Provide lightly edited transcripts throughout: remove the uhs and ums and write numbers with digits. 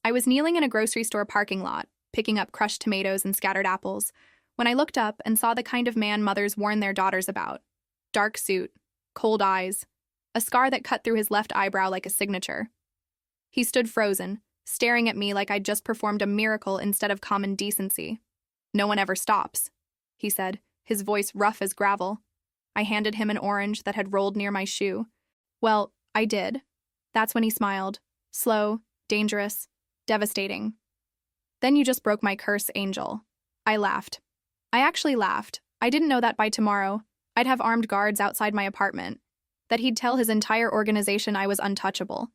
I was kneeling in a grocery store parking lot, picking up crushed tomatoes and scattered apples, when I looked up and saw the kind of man mothers warn their daughters about. Dark suit, cold eyes, a scar that cut through his left eyebrow like a signature. He stood frozen, staring at me like I'd just performed a miracle instead of common decency. "No one ever stops," he said, his voice rough as gravel. I handed him an orange that had rolled near my shoe. "Well, I did." That's when he smiled. Slow, dangerous, devastating. "Then you just broke my curse, Angel." I laughed. I actually laughed. I didn't know that by tomorrow, I'd have armed guards outside my apartment. That he'd tell his entire organization I was untouchable.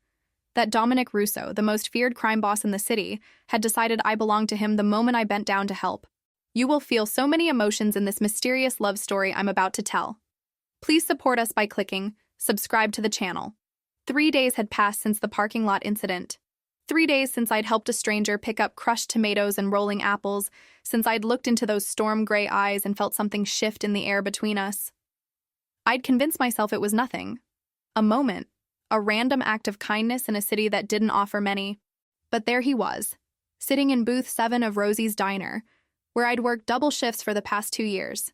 That Dominic Russo, the most feared crime boss in the city, had decided I belonged to him the moment I bent down to help. You will feel so many emotions in this mysterious love story I'm about to tell. Please support us by clicking subscribe to the channel. 3 days had passed since the parking lot incident. 3 days since I'd helped a stranger pick up crushed tomatoes and rolling apples, since I'd looked into those storm gray eyes and felt something shift in the air between us. I'd convinced myself it was nothing. A moment, a random act of kindness in a city that didn't offer many. But there he was, sitting in booth 7 of Rosie's Diner, where I'd worked double shifts for the past 2 years.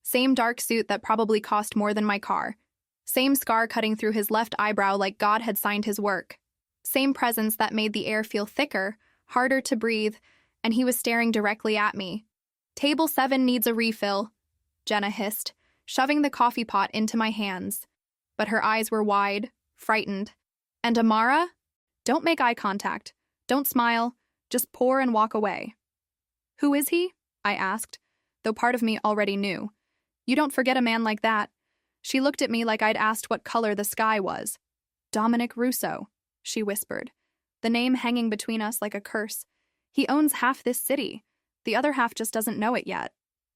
Same dark suit that probably cost more than my car. Same scar cutting through his left eyebrow like God had signed his work. Same presence that made the air feel thicker, harder to breathe, and he was staring directly at me. "Table 7 needs a refill," Jenna hissed, shoving the coffee pot into my hands. But her eyes were wide, frightened. "And Amara? Don't make eye contact. Don't smile. Just pour and walk away." "Who is he?" I asked, though part of me already knew. "You don't forget a man like that." She looked at me like I'd asked what color the sky was. "Dominic Russo," she whispered, the name hanging between us like a curse. "He owns half this city. The other half just doesn't know it yet."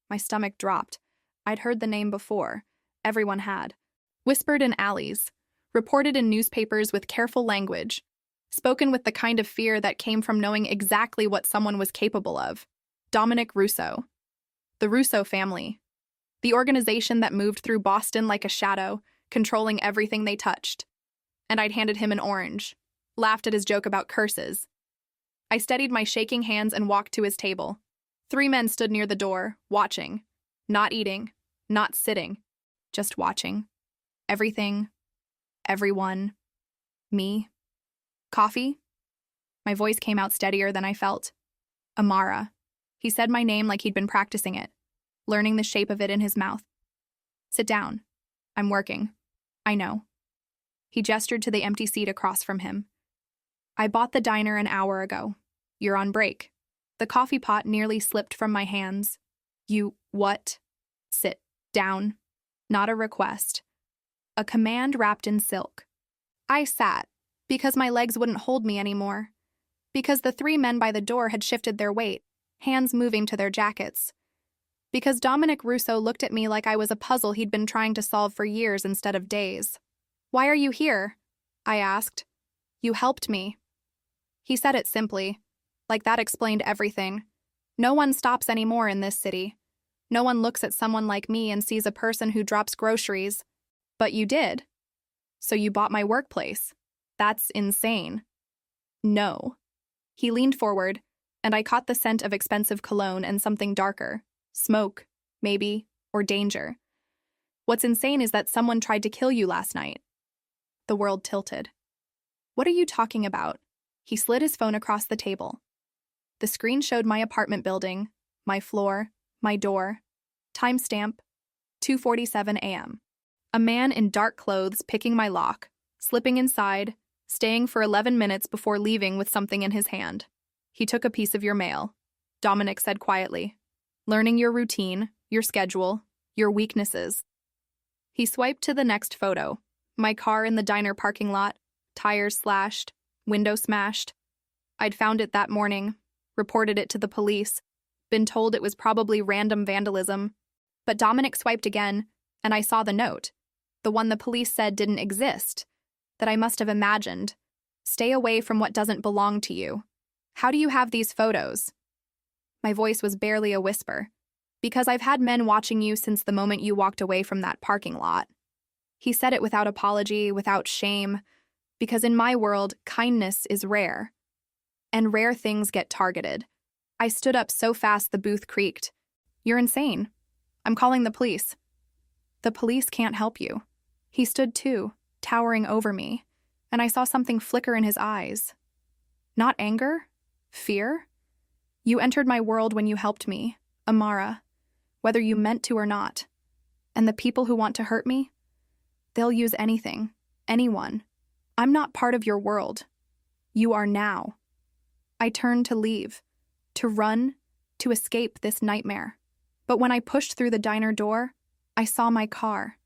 My stomach dropped. I'd heard the name before. Everyone had. Whispered in alleys. Reported in newspapers with careful language. Spoken with the kind of fear that came from knowing exactly what someone was capable of. Dominic Russo. The Russo family. The organization that moved through Boston like a shadow, controlling everything they touched. And I'd handed him an orange. Laughed at his joke about curses. I steadied my shaking hands and walked to his table. 3 men stood near the door, watching. Not eating. Not sitting. Just watching. Everything. Everyone. Me. "Coffee?" My voice came out steadier than I felt. "Amara." He said my name like he'd been practicing it, learning the shape of it in his mouth. "Sit down. I'm working." "I know." He gestured to the empty seat across from him. "I bought the diner an hour ago. You're on break." The coffee pot nearly slipped from my hands. "You what?" "Sit down." Not a request. A command wrapped in silk. I sat, because my legs wouldn't hold me anymore. Because the 3 men by the door had shifted their weight, hands moving to their jackets. Because Dominic Russo looked at me like I was a puzzle he'd been trying to solve for years instead of days. "Why are you here?" I asked. "You helped me." He said it simply, like that explained everything. No one stops anymore in this city. No one looks at someone like me and sees a person who drops groceries. "But you did. So you bought my workplace. That's insane." "No." He leaned forward, and I caught the scent of expensive cologne and something darker. Smoke, maybe, or danger. "What's insane is that someone tried to kill you last night." The world tilted. "What are you talking about?" He slid his phone across the table. The screen showed my apartment building, my floor, my door. Timestamp, 2:47 a.m. A man in dark clothes picking my lock, slipping inside, staying for 11 minutes before leaving with something in his hand. "He took a piece of your mail," Dominic said quietly. "Learning your routine, your schedule, your weaknesses." He swiped to the next photo. My car in the diner parking lot, tires slashed, window smashed. I'd found it that morning, reported it to the police, been told it was probably random vandalism. But Dominic swiped again, and I saw the note. The one the police said didn't exist, that I must have imagined. "Stay away from what doesn't belong to you. How do you have these photos?" My voice was barely a whisper. "Because I've had men watching you since the moment you walked away from that parking lot." He said it without apology, without shame, because in my world, kindness is rare. And rare things get targeted. I stood up so fast the booth creaked. You're insane. I'm calling the police. The police can't help you. He stood too, towering over me, and I saw something flicker in his eyes. Not anger? Fear? You entered my world when you helped me, Amara, whether you meant to or not. And the people who want to hurt me? They'll use anything, anyone. I'm not part of your world. You are now. I turned to leave, to run, to escape this nightmare. But when I pushed through the diner door, I saw my car.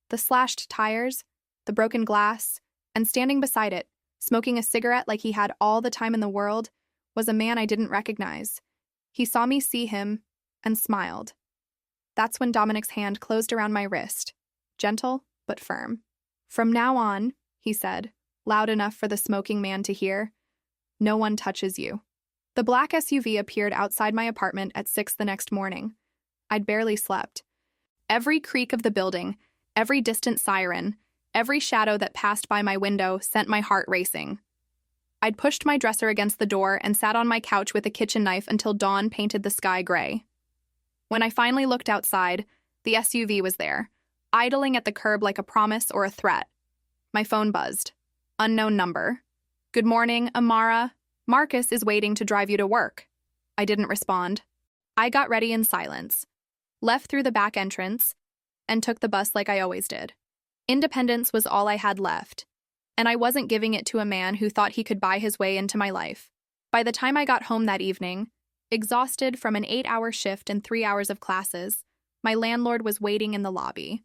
The slashed tires, the broken glass, and standing beside it, smoking a cigarette like he had all the time in the world, was a man I didn't recognize. He saw me see him and smiled. That's when Dominic's hand closed around my wrist, gentle but firm. From now on, he said, loud enough for the smoking man to hear, no one touches you. The black SUV appeared outside my apartment at 6 the next morning. I'd barely slept. Every creak of the building, every distant siren, every shadow that passed by my window sent my heart racing. I'd pushed my dresser against the door and sat on my couch with a kitchen knife until dawn painted the sky gray. When I finally looked outside, the SUV was there, idling at the curb like a promise or a threat. My phone buzzed. Unknown number. Good morning, Amara. Marcus is waiting to drive you to work. I didn't respond. I got ready in silence, left through the back entrance, and took the bus like I always did. Independence was all I had left, and I wasn't giving it to a man who thought he could buy his way into my life. By the time I got home that evening, exhausted from an 8-hour shift and 3 hours of classes, my landlord was waiting in the lobby.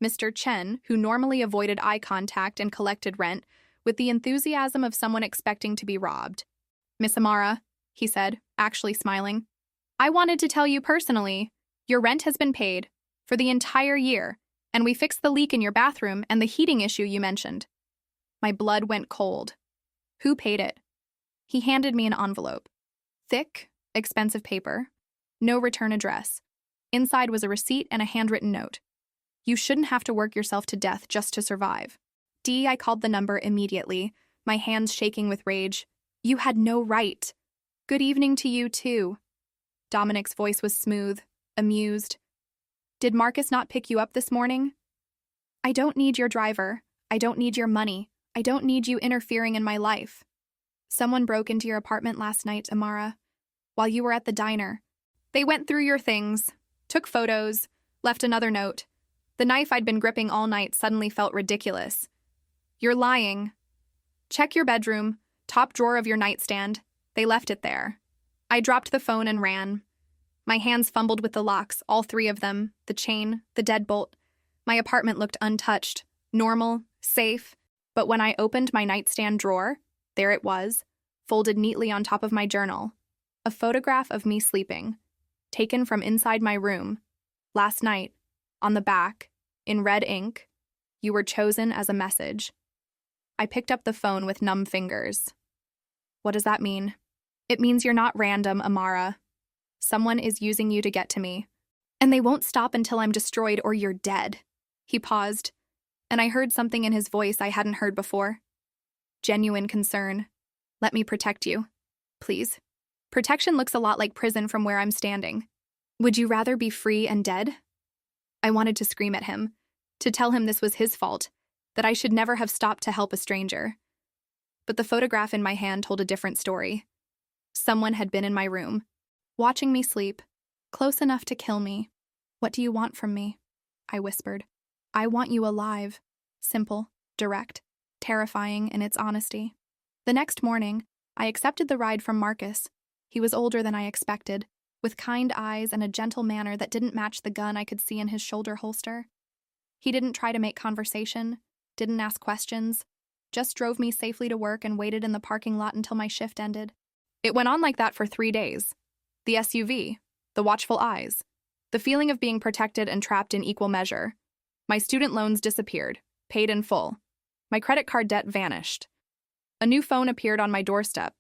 Mr. Chen, who normally avoided eye contact and collected rent, with the enthusiasm of someone expecting to be robbed. Miss Amara, he said, actually smiling, I wanted to tell you personally, your rent has been paid for the entire year, and we fixed the leak in your bathroom and the heating issue you mentioned. My blood went cold. Who paid it? He handed me an envelope. Thick, expensive paper. No return address. Inside was a receipt and a handwritten note. You shouldn't have to work yourself to death just to survive. I called the number immediately, my hands shaking with rage. You had no right. Good evening to you, too. Dominic's voice was smooth, amused. Did Marcus not pick you up this morning? I don't need your driver. I don't need your money. I don't need you interfering in my life. Someone broke into your apartment last night, Amara, while you were at the diner. They went through your things, took photos, left another note. The knife I'd been gripping all night suddenly felt ridiculous. You're lying. Check your bedroom, top drawer of your nightstand. They left it there. I dropped the phone and ran. My hands fumbled with the locks, all 3 of them, the chain, the deadbolt. My apartment looked untouched, normal, safe, but when I opened my nightstand drawer, there it was, folded neatly on top of my journal. A photograph of me sleeping, taken from inside my room. Last night, on the back, in red ink, you were chosen as a message. I picked up the phone with numb fingers. What does that mean? It means you're not random, Amara. Someone is using you to get to me. And they won't stop until I'm destroyed or you're dead. He paused, and I heard something in his voice I hadn't heard before. Genuine concern. Let me protect you. Please. Protection looks a lot like prison from where I'm standing. Would you rather be free and dead? I wanted to scream at him, to tell him this was his fault, that I should never have stopped to help a stranger. But the photograph in my hand told a different story. Someone had been in my room, watching me sleep, close enough to kill me. What do you want from me? I whispered. I want you alive. Simple, direct, terrifying in its honesty. The next morning, I accepted the ride from Marcus. He was older than I expected, with kind eyes and a gentle manner that didn't match the gun I could see in his shoulder holster. He didn't try to make conversation, didn't ask questions, just drove me safely to work and waited in the parking lot until my shift ended. It went on like that for 3 days. The SUV, the watchful eyes, the feeling of being protected and trapped in equal measure. My student loans disappeared, paid in full. My credit card debt vanished. A new phone appeared on my doorstep,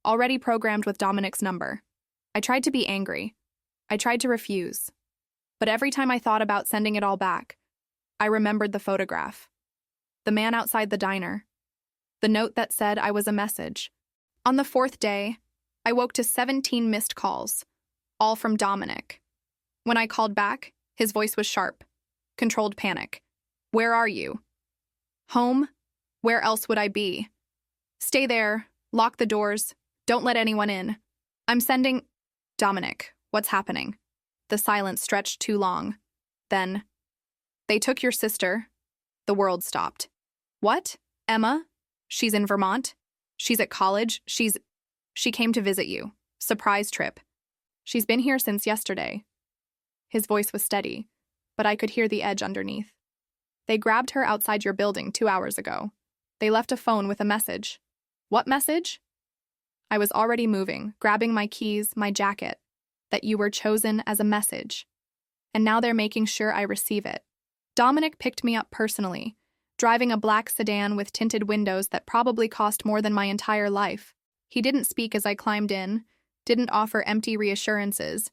already programmed with Dominic's number. I tried to be angry. I tried to refuse. But every time I thought about sending it all back, I remembered the photograph. The man outside the diner. The note that said I was a message. On the 4th day, I woke to 17 missed calls, all from Dominic. When I called back, his voice was sharp, controlled panic. Where are you? Home? Where else would I be? Stay there, lock the doors, don't let anyone in. I'm sending… Dominic, what's happening? The silence stretched too long. Then, they took your sister. The world stopped. What? Emma? She's in Vermont? She's at college? She came to visit you. Surprise trip. She's been here since yesterday. His voice was steady, but I could hear the edge underneath. They grabbed her outside your building 2 hours ago. They left a phone with a message. What message? I was already moving, grabbing my keys, my jacket, that you were chosen as a message. And now they're making sure I receive it. Dominic picked me up personally, driving a black sedan with tinted windows that probably cost more than my entire life. He didn't speak as I climbed in, didn't offer empty reassurances.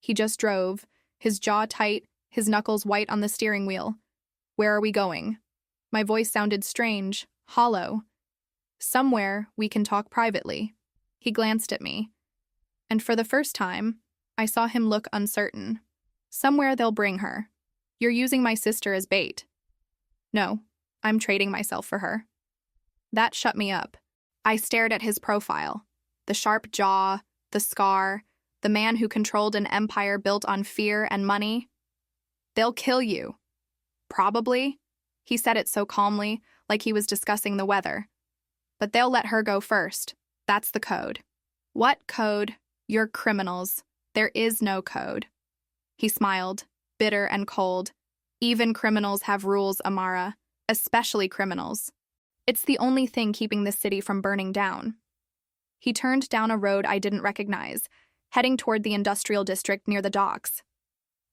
He just drove, his jaw tight, his knuckles white on the steering wheel. Where are we going? My voice sounded strange, hollow. Somewhere we can talk privately. He glanced at me, and for the first time, I saw him look uncertain. Somewhere they'll bring her. You're using my sister as bait. No, I'm trading myself for her. That shut me up. I stared at his profile. The sharp jaw, the scar, the man who controlled an empire built on fear and money. They'll kill you. Probably. He said it so calmly, like he was discussing the weather. But they'll let her go first. That's the code. What code? You're criminals. There is no code. He smiled, bitter and cold. Even criminals have rules, Amara. Especially criminals. It's the only thing keeping this city from burning down. He turned down a road I didn't recognize, heading toward the industrial district near the docks.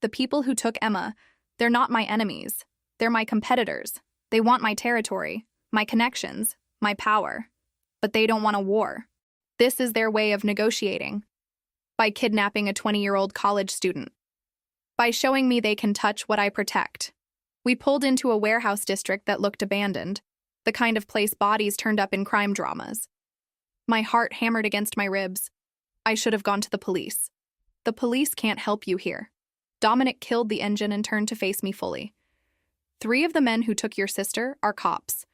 The people who took Emma, they're not my enemies. They're my competitors. They want my territory, my connections, my power. But they don't want a war. This is their way of negotiating. By kidnapping a 20-year-old college student. By showing me they can touch what I protect. We pulled into a warehouse district that looked abandoned, the kind of place bodies turned up in crime dramas. My heart hammered against my ribs. I should have gone to the police. The police can't help you here. Dominic killed the engine and turned to face me fully. 3 of the men who took your sister are cops.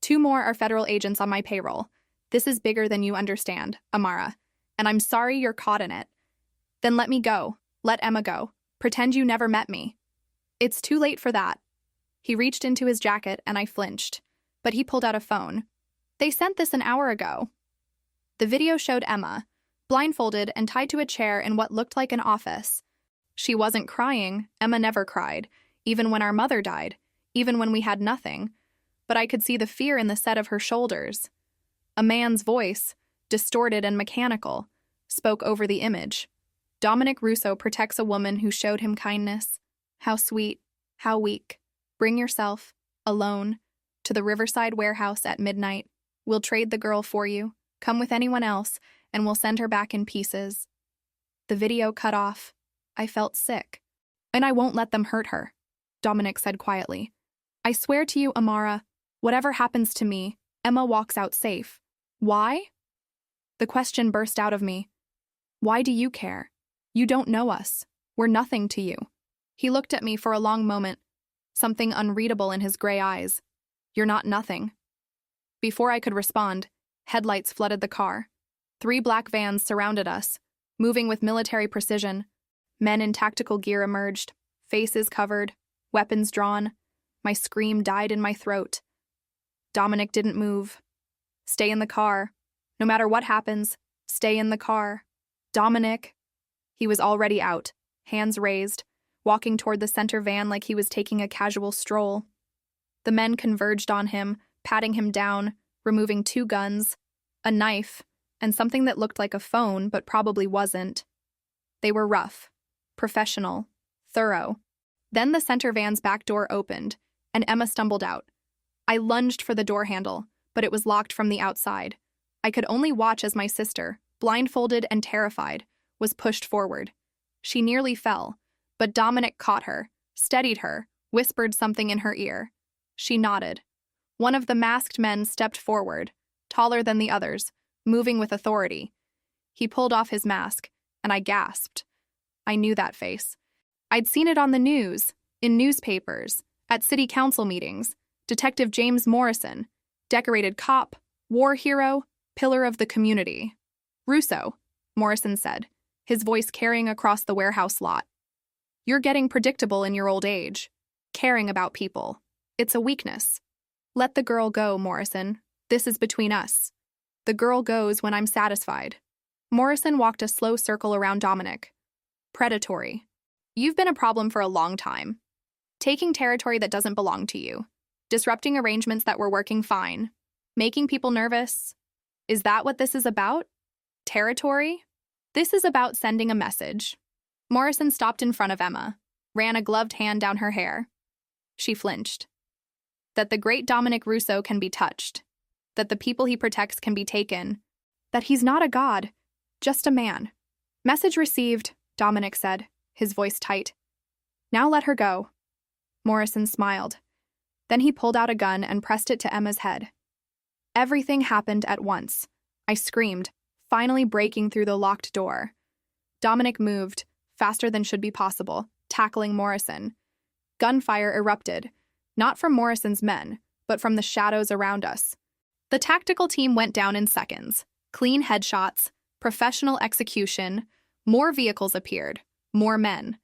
2 more are federal agents on my payroll. This is bigger than you understand, Amara, and I'm sorry you're caught in it. Then let me go. Let Emma go. Pretend you never met me. It's too late for that. He reached into his jacket and I flinched, but he pulled out a phone. They sent this an hour ago. The video showed Emma, blindfolded and tied to a chair in what looked like an office. She wasn't crying. Emma never cried, even when our mother died, even when we had nothing. But I could see the fear in the set of her shoulders. A man's voice, distorted and mechanical, spoke over the image. Dominic Russo protects a woman who showed him kindness. How sweet, how weak. Bring yourself, alone, to the Riverside warehouse at midnight. We'll trade the girl for you. Come with anyone else, and we'll send her back in pieces. The video cut off. I felt sick. And I won't let them hurt her, Dominic said quietly. I swear to you, Amara, whatever happens to me, Emma walks out safe. Why? The question burst out of me. Why do you care? You don't know us. We're nothing to you. He looked at me for a long moment, something unreadable in his gray eyes. You're not nothing. Before I could respond, headlights flooded the car. 3 black vans surrounded us, moving with military precision. Men in tactical gear emerged, faces covered, weapons drawn. My scream died in my throat. Dominic didn't move. Stay in the car. No matter what happens, stay in the car. Dominic. He was already out, hands raised, walking toward the center van like he was taking a casual stroll. The men converged on him, patting him down, removing 2 guns, a knife, and something that looked like a phone but probably wasn't. They were rough, professional, thorough. Then the center van's back door opened, and Emma stumbled out. I lunged for the door handle, but it was locked from the outside. I could only watch as my sister, blindfolded and terrified, was pushed forward. She nearly fell, but Dominic caught her, steadied her, whispered something in her ear. She nodded. One of the masked men stepped forward, taller than the others, moving with authority. He pulled off his mask, and I gasped. I knew that face. I'd seen it on the news, in newspapers, at city council meetings. Detective James Morrison, decorated cop, war hero, pillar of the community. Russo, Morrison said, his voice carrying across the warehouse lot. You're getting predictable in your old age. Caring about people. It's a weakness. Let the girl go, Morrison. This is between us. The girl goes when I'm satisfied. Morrison walked a slow circle around Dominic. Predatory. You've been a problem for a long time. Taking territory that doesn't belong to you. Disrupting arrangements that were working fine. Making people nervous. Is that what this is about? Territory? This is about sending a message. Morrison stopped in front of Emma, ran a gloved hand down her hair. She flinched. That the great Dominic Russo can be touched. That the people he protects can be taken. That he's not a god, just a man. Message received, Dominic said, his voice tight. Now let her go. Morrison smiled. Then he pulled out a gun and pressed it to Emma's head. Everything happened at once. I screamed, finally breaking through the locked door. Dominic moved, faster than should be possible, tackling Morrison. Gunfire erupted, not from Morrison's men, but from the shadows around us. The tactical team went down in seconds. Clean headshots, professional execution, more vehicles appeared, more men.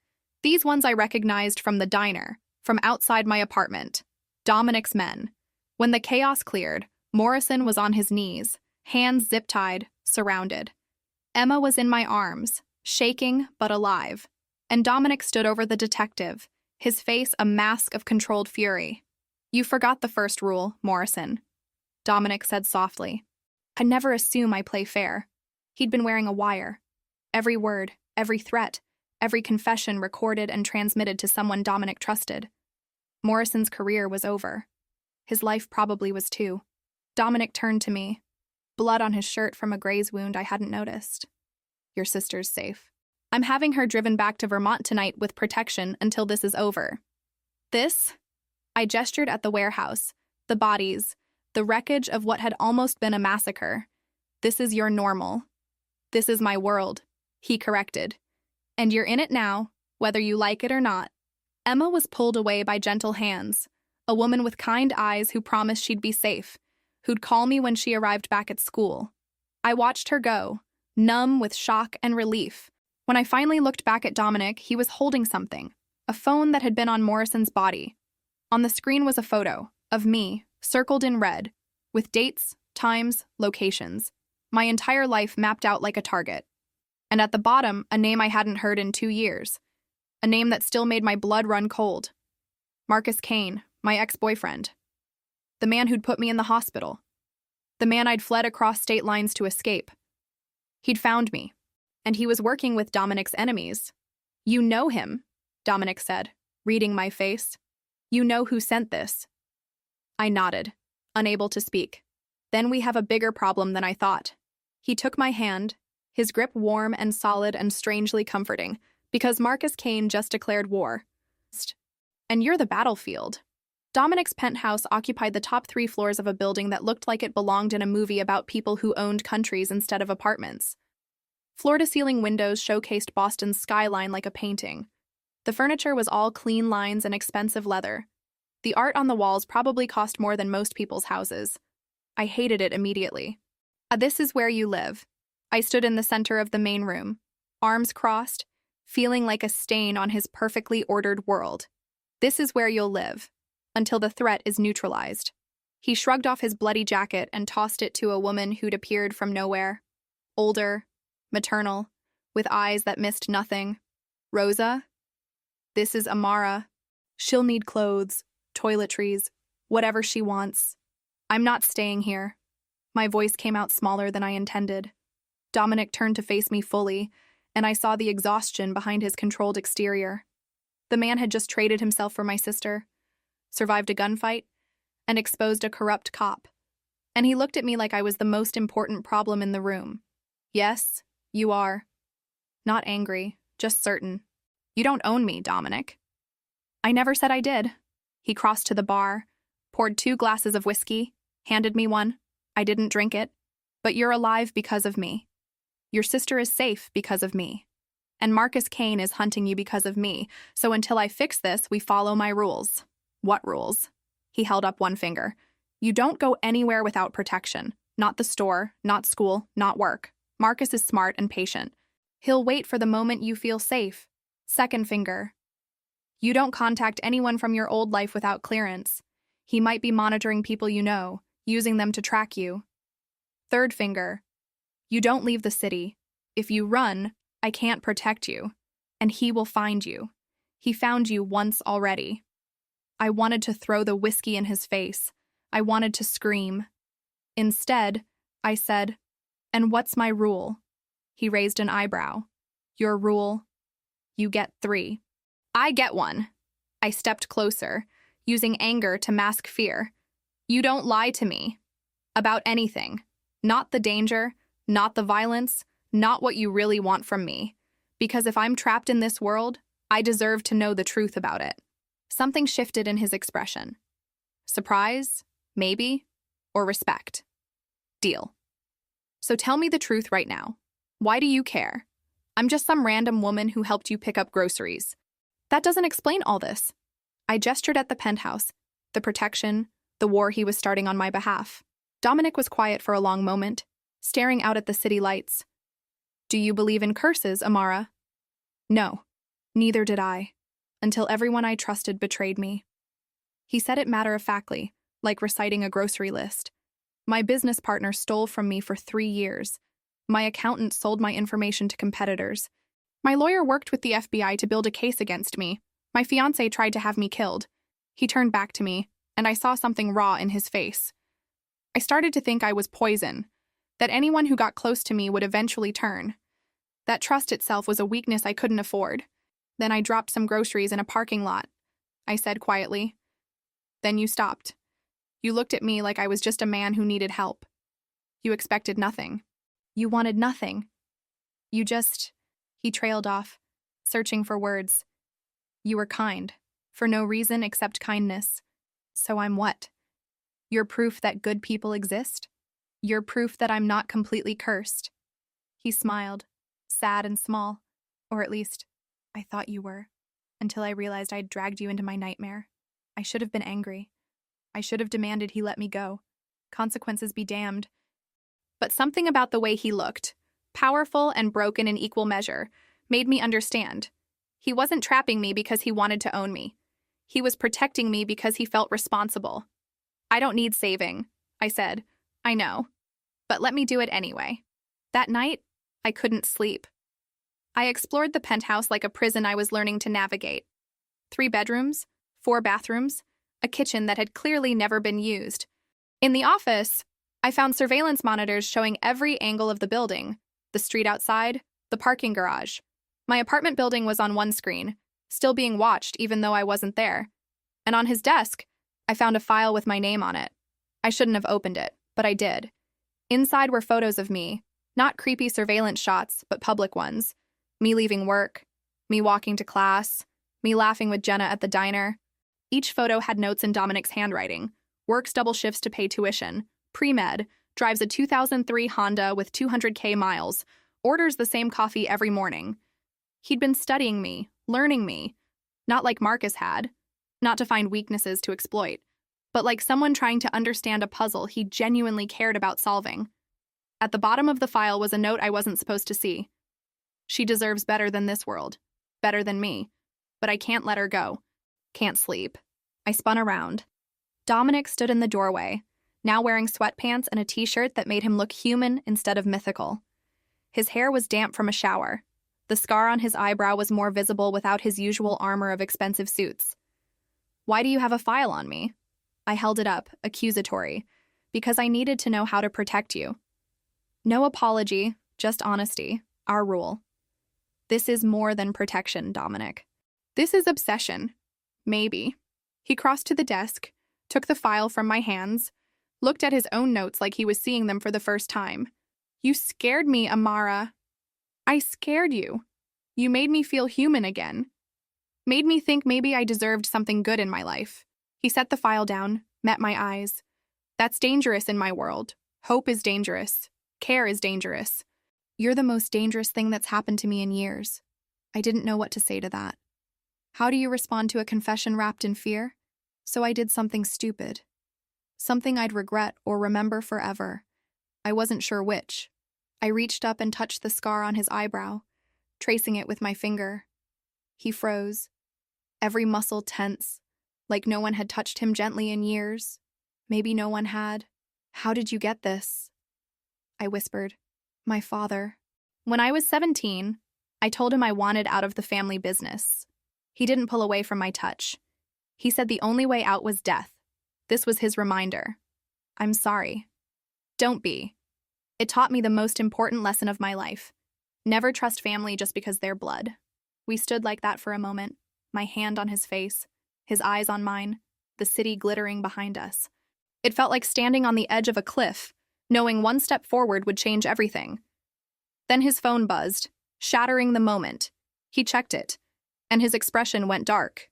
These ones I recognized from the diner, from outside my apartment. Dominic's men. When the chaos cleared, Morrison was on his knees, hands zip-tied, surrounded. Emma was in my arms, shaking but alive, and Dominic stood over the detective, his face a mask of controlled fury. You forgot the first rule, Morrison, Dominic said softly. I never assume I play fair. He'd been wearing a wire. Every word, every threat, every confession recorded and transmitted to someone Dominic trusted. Morrison's career was over. His life probably was too. Dominic turned to me, blood on his shirt from a graze wound I hadn't noticed. Your sister's safe. I'm having her driven back to Vermont tonight with protection until this is over. This? I gestured at the warehouse, the bodies, the wreckage of what had almost been a massacre. This is your normal. This is my world, he corrected. And you're in it now, whether you like it or not. Emma was pulled away by gentle hands, a woman with kind eyes who promised she'd be safe, who'd call me when she arrived back at school. I watched her go, numb with shock and relief. When I finally looked back at Dominic, he was holding something, a phone that had been on Morrison's body. On the screen was a photo of me, circled in red, with dates, times, locations. My entire life mapped out like a target. And at the bottom, a name I hadn't heard in 2 years. A name that still made my blood run cold. Marcus Kane, my ex-boyfriend. The man who'd put me in the hospital. The man I'd fled across state lines to escape. He'd found me, and he was working with Dominic's enemies. You know him, Dominic said, reading my face. You know who sent this. I nodded, unable to speak. Then we have a bigger problem than I thought. He took my hand, his grip warm and solid and strangely comforting, because Marcus Kane just declared war. And you're the battlefield. Dominic's penthouse occupied the top 3 floors of a building that looked like it belonged in a movie about people who owned countries instead of apartments. Floor-to-ceiling windows showcased Boston's skyline like a painting. The furniture was all clean lines and expensive leather. The art on the walls probably cost more than most people's houses. I hated it immediately. This is where you live. I stood in the center of the main room, arms crossed, feeling like a stain on his perfectly ordered world. This is where you'll live, until the threat is neutralized. He shrugged off his bloody jacket and tossed it to a woman who'd appeared from nowhere. Older, maternal, with eyes that missed nothing. Rosa? This is Amara. She'll need clothes, toiletries, whatever she wants. I'm not staying here. My voice came out smaller than I intended. Dominic turned to face me fully, and I saw the exhaustion behind his controlled exterior. The man had just traded himself for my sister, survived a gunfight, and exposed a corrupt cop. And he looked at me like I was the most important problem in the room. Yes, you are. Not angry, just certain. You don't own me, Dominic. I never said I did. He crossed to the bar, poured 2 glasses of whiskey, handed me one. I didn't drink it. But you're alive because of me. Your sister is safe because of me. And Marcus Kane is hunting you because of me, so until I fix this, we follow my rules. What rules? He held up one finger. You don't go anywhere without protection. Not the store, not school, not work. Marcus is smart and patient. He'll wait for the moment you feel safe. Second finger. You don't contact anyone from your old life without clearance. He might be monitoring people you know, using them to track you. Third finger. You don't leave the city. If you run, I can't protect you. And he will find you. He found you once already. I wanted to throw the whiskey in his face. I wanted to scream. Instead, I said, "And what's my rule?" He raised an eyebrow. Your rule? You get 3. I get 1. I stepped closer, using anger to mask fear. You don't lie to me. About anything. Not the danger, not the violence, not what you really want from me. Because if I'm trapped in this world, I deserve to know the truth about it. Something shifted in his expression. Surprise? Maybe? Or respect? Deal. So tell me the truth right now. Why do you care? I'm just some random woman who helped you pick up groceries. That doesn't explain all this. I gestured at the penthouse, the protection, the war he was starting on my behalf. Dominic was quiet for a long moment, staring out at the city lights. Do you believe in curses, Amara? No, neither did I, until everyone I trusted betrayed me. He said it matter-of-factly, like reciting a grocery list. My business partner stole from me for 3 years. My accountant sold my information to competitors. My lawyer worked with the FBI to build a case against me. My fiancé tried to have me killed. He turned back to me, and I saw something raw in his face. I started to think I was poison, that anyone who got close to me would eventually turn. That trust itself was a weakness I couldn't afford. Then I dropped some groceries in a parking lot, I said quietly. Then you stopped. You looked at me like I was just a man who needed help. You expected nothing. You wanted nothing. You just... He trailed off, searching for words. You were kind, for no reason except kindness. So I'm what? You're proof that good people exist? You're proof that I'm not completely cursed. He smiled, sad and small. Or at least, I thought you were, until I realized I'd dragged you into my nightmare. I should have been angry. I should have demanded he let me go. Consequences be damned. But something about the way he looked, powerful and broken in equal measure, made me understand. He wasn't trapping me because he wanted to own me. He was protecting me because he felt responsible. I don't need saving, I said. I know. But let me do it anyway. That night, I couldn't sleep. I explored the penthouse like a prison I was learning to navigate. 3 bedrooms, 4 bathrooms, a kitchen that had clearly never been used. In the office, I found surveillance monitors showing every angle of the building, the street outside, the parking garage. My apartment building was on one screen, still being watched even though I wasn't there. And on his desk, I found a file with my name on it. I shouldn't have opened it, but I did. Inside were photos of me, not creepy surveillance shots, but public ones. Me leaving work, me walking to class, me laughing with Jenna at the diner. Each photo had notes in Dominic's handwriting. Works double shifts to pay tuition. Pre-med, drives a 2003 Honda with 200K miles, orders the same coffee every morning. He'd been studying me, learning me, not like Marcus had, not to find weaknesses to exploit, but like someone trying to understand a puzzle he genuinely cared about solving. At the bottom of the file was a note I wasn't supposed to see. She deserves better than this world, better than me, but I can't let her go. Can't sleep. I spun around. Dominic stood in the doorway, now wearing sweatpants and a t-shirt that made him look human instead of mythical. His hair was damp from a shower. The scar on his eyebrow was more visible without his usual armor of expensive suits. Why do you have a file on me? I held it up, accusatory, because I needed to know how to protect you. No apology, just honesty, our rule. This is more than protection, Dominic. This is obsession. Maybe. He crossed to the desk, took the file from my hands, looked at his own notes like he was seeing them for the first time. You scared me, Amara. I scared you. You made me feel human again. Made me think maybe I deserved something good in my life. He set the file down, met my eyes. That's dangerous in my world. Hope is dangerous. Care is dangerous. You're the most dangerous thing that's happened to me in years. I didn't know what to say to that. How do you respond to a confession wrapped in fear? So I did something stupid. Something I'd regret or remember forever. I wasn't sure which. I reached up and touched the scar on his eyebrow, tracing it with my finger. He froze, every muscle tense, like no one had touched him gently in years. Maybe no one had. How did you get this? I whispered. My father. When I was 17, I told him I wanted out of the family business. He didn't pull away from my touch. He said the only way out was death. This was his reminder. I'm sorry. Don't be. It taught me the most important lesson of my life. Never trust family just because they're blood. We stood like that for a moment, my hand on his face, his eyes on mine, the city glittering behind us. It felt like standing on the edge of a cliff, knowing one step forward would change everything. Then his phone buzzed, shattering the moment. He checked it, and his expression went dark.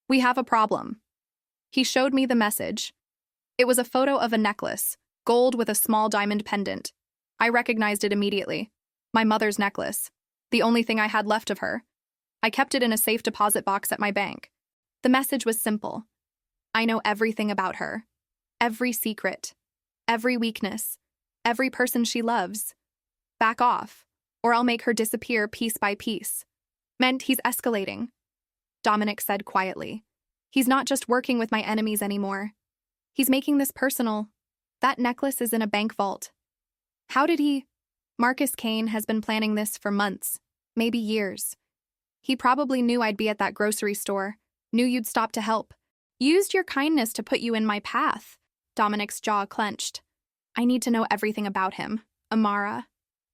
We have a problem. He showed me the message. It was a photo of a necklace, gold with a small diamond pendant. I recognized it immediately. My mother's necklace. The only thing I had left of her. I kept it in a safe deposit box at my bank. The message was simple. I know everything about her. Every secret. Every weakness. Every person she loves. Back off, or I'll make her disappear piece by piece. Meant he's escalating. Dominic said quietly. He's not just working with my enemies anymore. He's making this personal. That necklace is in a bank vault. How did he? Marcus Kane has been planning this for months, maybe years. He probably knew I'd be at that grocery store, knew you'd stop to help. Used your kindness to put you in my path. Dominic's jaw clenched. I need to know everything about him, Amara.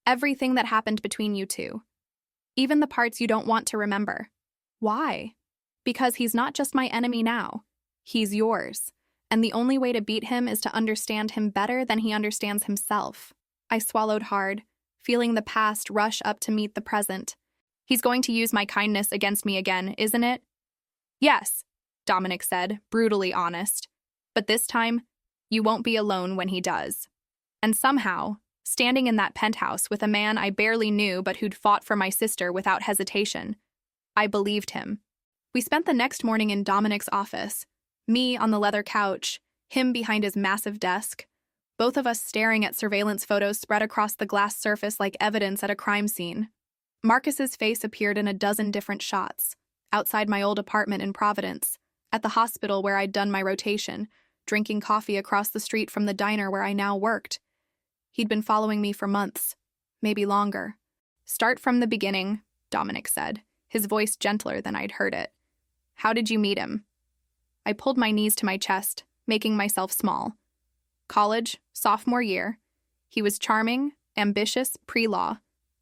Everything that happened between you two. Even the parts you don't want to remember. Why? Because he's not just my enemy now. He's yours. And the only way to beat him is to understand him better than he understands himself. I swallowed hard, feeling the past rush up to meet the present. He's going to use my kindness against me again, isn't it? Yes, Dominic said, brutally honest. But this time, you won't be alone when he does. And somehow, standing in that penthouse with a man I barely knew but who'd fought for my sister without hesitation, I believed him. We spent the next morning in Dominic's office, me on the leather couch, him behind his massive desk, both of us staring at surveillance photos spread across the glass surface like evidence at a crime scene. Marcus's face appeared in a dozen different shots, outside my old apartment in Providence, at the hospital where I'd done my rotation, drinking coffee across the street from the diner where I now worked. He'd been following me for months, maybe longer. Start from the beginning, Dominic said, his voice gentler than I'd heard it. How did you meet him? I pulled my knees to my chest, making myself small. College, sophomore year. He was charming, ambitious, pre-law.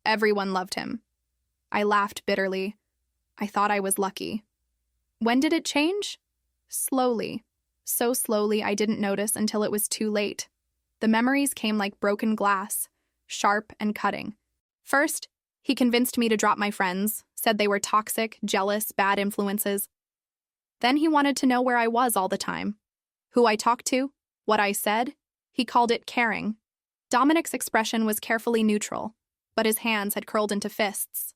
Everyone loved him. I laughed bitterly. I thought I was lucky. When did it change? Slowly. So slowly I didn't notice until it was too late. The memories came like broken glass, sharp and cutting. First, he convinced me to drop my friends, said they were toxic, jealous, bad influences. Then he wanted to know where I was all the time. Who I talked to, what I said. He called it caring. Dominic's expression was carefully neutral, but his hands had curled into fists.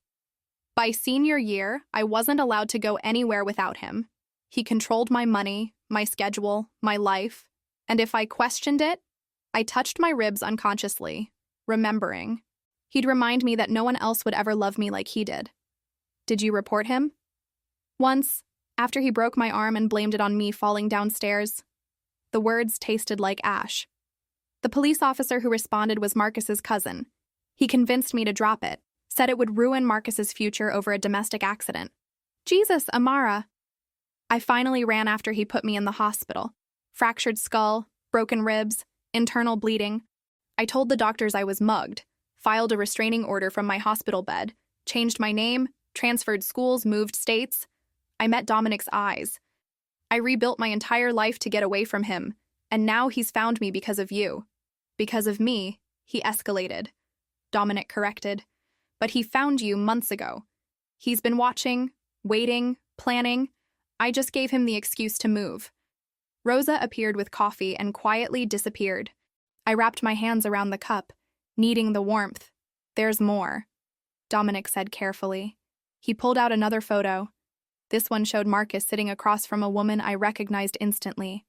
By senior year, I wasn't allowed to go anywhere without him. He controlled my money, my schedule, my life, and if I questioned it, I touched my ribs unconsciously, remembering. He'd remind me that no one else would ever love me like he did. Did you report him? Once, after he broke my arm and blamed it on me falling downstairs. The words tasted like ash. The police officer who responded was Marcus's cousin. He convinced me to drop it, said it would ruin Marcus's future over a domestic accident. Jesus, Amara. I finally ran after he put me in the hospital. Fractured skull, broken ribs, internal bleeding. I told the doctors I was mugged, filed a restraining order from my hospital bed, changed my name, transferred schools, moved states. I met Dominic's eyes. I rebuilt my entire life to get away from him, and now he's found me because of you. Because of me, he escalated. Dominic corrected. But he found you months ago. He's been watching, waiting, planning. I just gave him the excuse to move. Rosa appeared with coffee and quietly disappeared. I wrapped my hands around the cup, needing the warmth. There's more, Dominic said carefully. He pulled out another photo. This one showed Marcus sitting across from a woman I recognized instantly.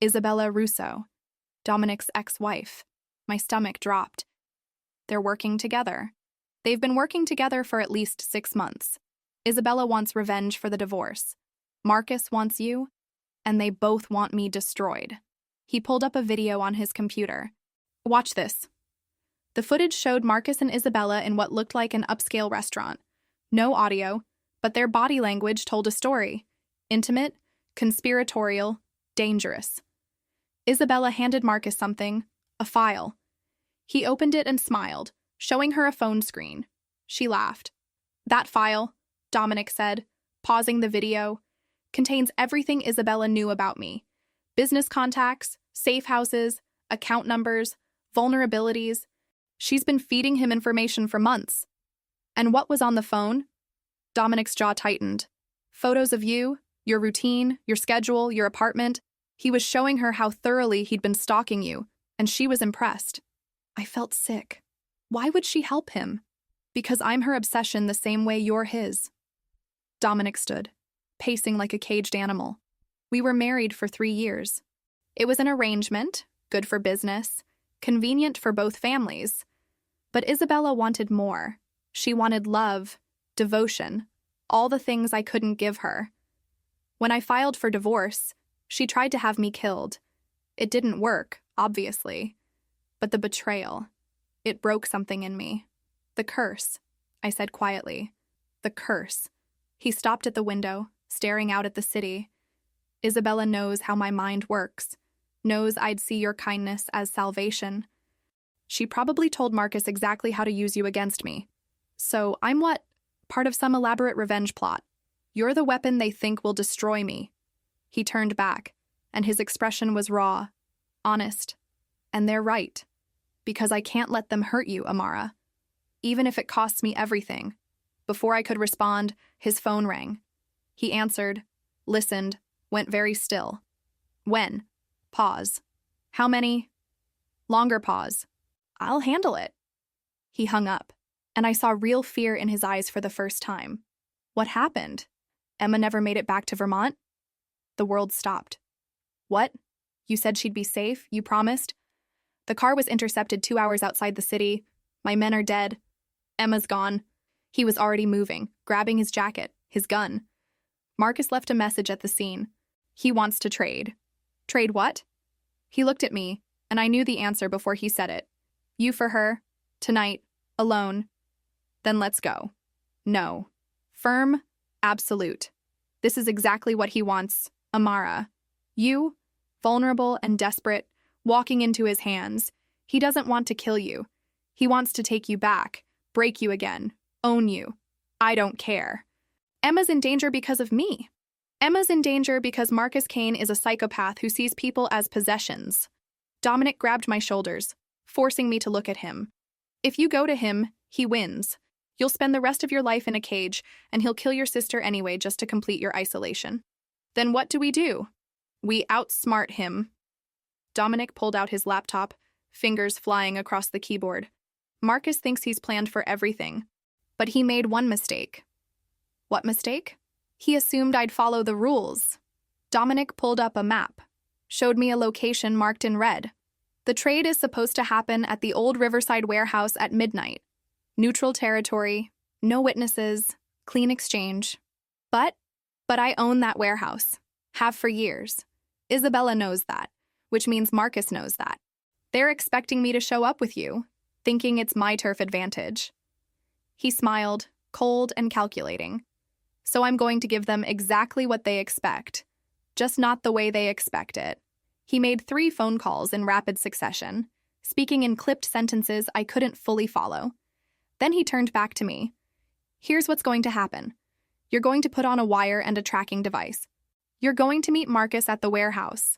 Isabella Russo, Dominic's ex-wife. My stomach dropped. They're working together. They've been working together for at least 6 months. Isabella wants revenge for the divorce. Marcus wants you, and they both want me destroyed. He pulled up a video on his computer. Watch this. The footage showed Marcus and Isabella in what looked like an upscale restaurant. No audio, but their body language told a story. Intimate, conspiratorial, dangerous. Isabella handed Marcus something, a file. He opened it and smiled, showing her a phone screen. She laughed. That file, Dominic said, pausing the video, contains everything Isabella knew about me. Business contacts, safe houses, account numbers, vulnerabilities. She's been feeding him information for months. And what was on the phone? Dominic's jaw tightened. Photos of you, your routine, your schedule, your apartment. He was showing her how thoroughly he'd been stalking you, and she was impressed. I felt sick. Why would she help him? Because I'm her obsession the same way you're his. Dominic stood, pacing like a caged animal. We were married for 3 years. It was an arrangement, good for business, convenient for both families. But Isabella wanted more. She wanted love, devotion, all the things I couldn't give her. When I filed for divorce, she tried to have me killed. It didn't work, obviously. But the betrayal, it broke something in me. The curse, I said quietly. The curse. He stopped at the window, staring out at the city. Isabella knows how my mind works, knows I'd see your kindness as salvation. She probably told Marcus exactly how to use you against me. So I'm what? Part of some elaborate revenge plot. You're the weapon they think will destroy me. He turned back, and his expression was raw, honest. And they're right. Because I can't let them hurt you, Amara. Even if it costs me everything. Before I could respond, his phone rang. He answered, listened, went very still. When? Pause. How many? Longer pause. I'll handle it. He hung up, and I saw real fear in his eyes for the first time. What happened? Emma never made it back to Vermont? The world stopped. What? You said she'd be safe? You promised? The car was intercepted 2 hours outside the city. My men are dead. Emma's gone. He was already moving, grabbing his jacket, his gun. Marcus left a message at the scene. He wants to trade. Trade what? He looked at me, and I knew the answer before he said it. You for her, tonight, alone. Then let's go. No. Firm, absolute. This is exactly what he wants, Amara. You, vulnerable and desperate, walking into his hands. He doesn't want to kill you. He wants to take you back, break you again, own you. I don't care. Emma's in danger because of me. Emma's in danger because Marcus Kane is a psychopath who sees people as possessions. Dominic grabbed my shoulders, forcing me to look at him. If you go to him, he wins. You'll spend the rest of your life in a cage, and he'll kill your sister anyway just to complete your isolation. Then what do? We outsmart him. Dominic pulled out his laptop, fingers flying across the keyboard. Marcus thinks he's planned for everything. But he made one mistake. What mistake? He assumed I'd follow the rules. Dominic pulled up a map, showed me a location marked in red. The trade is supposed to happen at the old Riverside warehouse at midnight. Neutral territory, no witnesses, clean exchange. But I own that warehouse. Have for years. Isabella knows that, which means Marcus knows that. They're expecting me to show up with you, thinking it's my turf advantage. He smiled, cold and calculating. So I'm going to give them exactly what they expect, just not the way they expect it. He made 3 phone calls in rapid succession, speaking in clipped sentences I couldn't fully follow. Then he turned back to me. Here's what's going to happen. You're going to put on a wire and a tracking device. You're going to meet Marcus at the warehouse.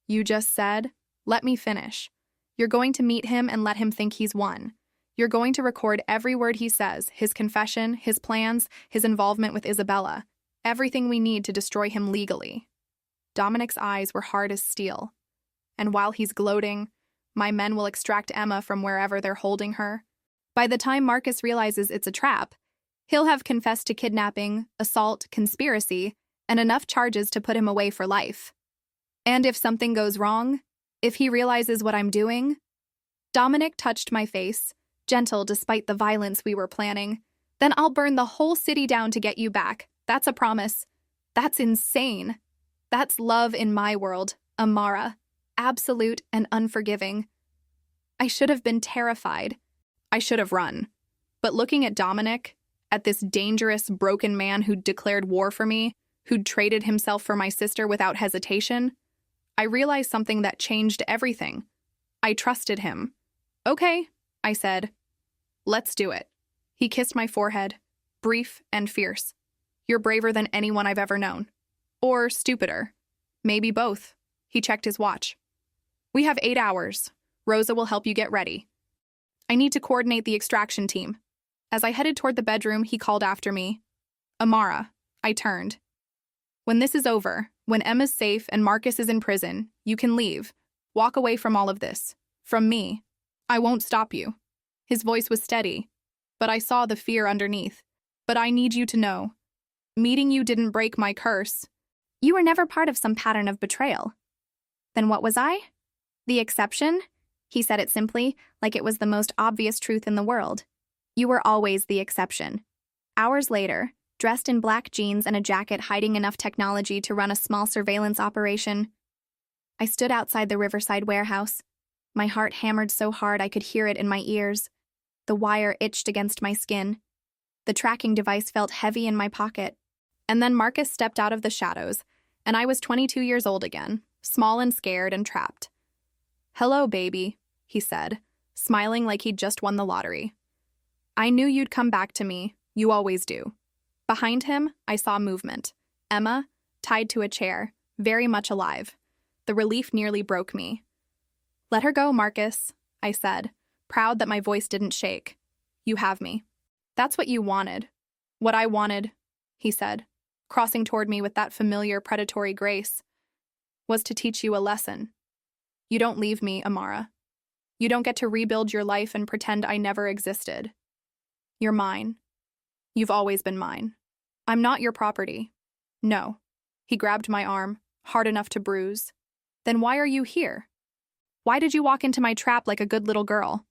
You just said, let me finish. You're going to meet him and let him think he's won. You're going to record every word he says, his confession, his plans, his involvement with Isabella, everything we need to destroy him legally. Dominic's eyes were hard as steel. And while he's gloating, my men will extract Emma from wherever they're holding her. By the time Marcus realizes it's a trap, he'll have confessed to kidnapping, assault, conspiracy, and enough charges to put him away for life. And if something goes wrong, if he realizes what I'm doing, Dominic touched my face, gentle despite the violence we were planning. Then I'll burn the whole city down to get you back. That's a promise. That's insane. That's love in my world, Amara. Absolute and unforgiving. I should have been terrified. I should have run. But looking at Dominic, at this dangerous, broken man who'd declared war for me, who'd traded himself for my sister without hesitation, I realized something that changed everything. I trusted him. Okay, I said. Let's do it. He kissed my forehead, brief and fierce. You're braver than anyone I've ever known. Or stupider. Maybe both. He checked his watch. We have 8 hours. Rosa will help you get ready. I need to coordinate the extraction team. As I headed toward the bedroom, he called after me. Amara. I turned. When this is over, when Emma's safe and Marcus is in prison, you can leave. Walk away from all of this. From me. I won't stop you. His voice was steady, but I saw the fear underneath. But I need you to know. Meeting you didn't break my curse. You were never part of some pattern of betrayal. Then what was I? The exception? He said it simply, like it was the most obvious truth in the world. You were always the exception. Hours later, dressed in black jeans and a jacket hiding enough technology to run a small surveillance operation, I stood outside the Riverside warehouse. My heart hammered so hard I could hear it in my ears. The wire itched against my skin. The tracking device felt heavy in my pocket. And then Marcus stepped out of the shadows, and I was 22 years old again, small and scared and trapped. Hello, baby, he said, smiling like he'd just won the lottery. I knew you'd come back to me. You always do. Behind him, I saw movement. Emma, tied to a chair, very much alive. The relief nearly broke me. Let her go, Marcus, I said, proud that my voice didn't shake. You have me. That's what you wanted. What I wanted, he said, crossing toward me with that familiar predatory grace, was to teach you a lesson. You don't leave me, Amara. You don't get to rebuild your life and pretend I never existed. You're mine. You've always been mine. I'm not your property. No. He grabbed my arm, hard enough to bruise. Then why are you here? Why did you walk into my trap like a good little girl?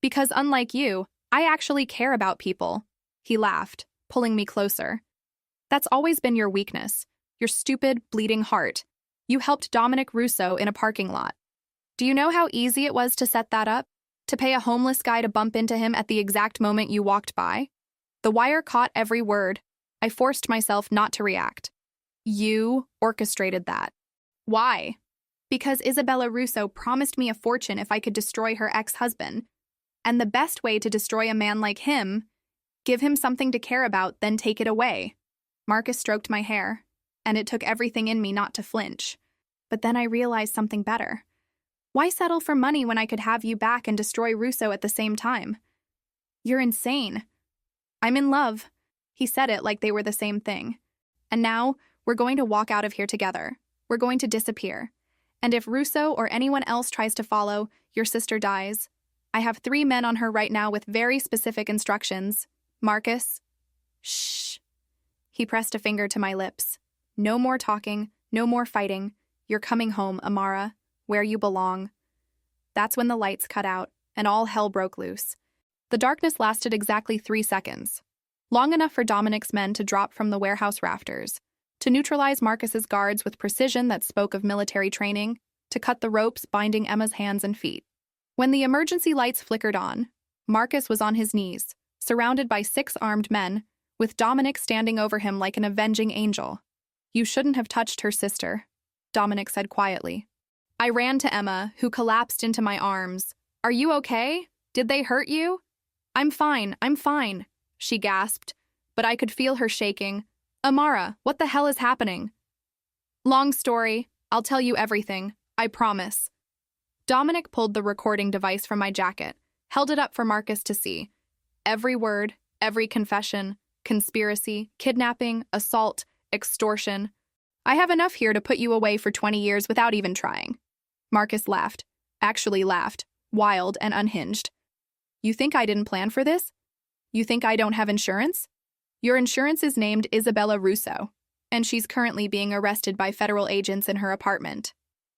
Because unlike you, I actually care about people. He laughed, pulling me closer. That's always been your weakness, your stupid, bleeding heart. You helped Dominic Russo in a parking lot. Do you know how easy it was to set that up? To pay a homeless guy to bump into him at the exact moment you walked by? The wire caught every word. I forced myself not to react. You orchestrated that. Why? Because Isabella Russo promised me a fortune if I could destroy her ex-husband. And the best way to destroy a man like him, give him something to care about, then take it away. Marcus stroked my hair, and it took everything in me not to flinch. But then I realized something better. Why settle for money when I could have you back and destroy Russo at the same time? You're insane. I'm in love. He said it like they were the same thing. And now, we're going to walk out of here together. We're going to disappear. And if Russo or anyone else tries to follow, your sister dies. I have 3 men on her right now with very specific instructions. Marcus. Shh. He pressed a finger to my lips. No more talking, no more fighting. You're coming home, Amara, where you belong. That's when the lights cut out, and all hell broke loose. The darkness lasted exactly 3 seconds, long enough for Dominic's men to drop from the warehouse rafters, to neutralize Marcus's guards with precision that spoke of military training, to cut the ropes binding Emma's hands and feet. When the emergency lights flickered on, Marcus was on his knees, surrounded by 6 armed men, with Dominic standing over him like an avenging angel. You shouldn't have touched her sister, Dominic said quietly. I ran to Emma, who collapsed into my arms. Are you okay? Did they hurt you? I'm fine, she gasped, but I could feel her shaking. Amara, what the hell is happening? Long story, I'll tell you everything, I promise. Dominic pulled the recording device from my jacket, held it up for Marcus to see. Every word, every confession, conspiracy, kidnapping, assault, extortion. I have enough here to put you away for 20 years without even trying. Marcus laughed, actually laughed, wild and unhinged. You think I didn't plan for this? You think I don't have insurance? Your insurance is named Isabella Russo, and she's currently being arrested by federal agents in her apartment.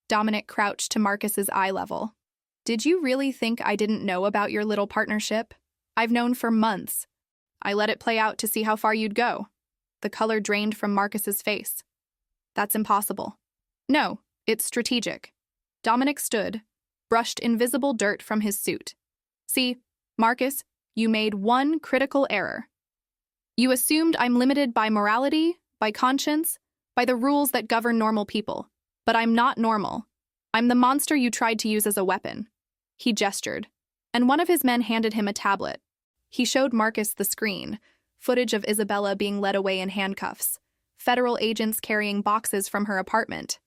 Dominic crouched to Marcus's eye level. Did you really think I didn't know about your little partnership? I've known for months. I let it play out to see how far you'd go. The color drained from Marcus's face. That's impossible. No, it's strategic. Dominic stood, brushed invisible dirt from his suit. See, Marcus, you made one critical error. You assumed I'm limited by morality, by conscience, by the rules that govern normal people. But I'm not normal. I'm the monster you tried to use as a weapon. He gestured, and one of his men handed him a tablet. He showed Marcus the screen, footage of Isabella being led away in handcuffs, federal agents carrying boxes from her apartment.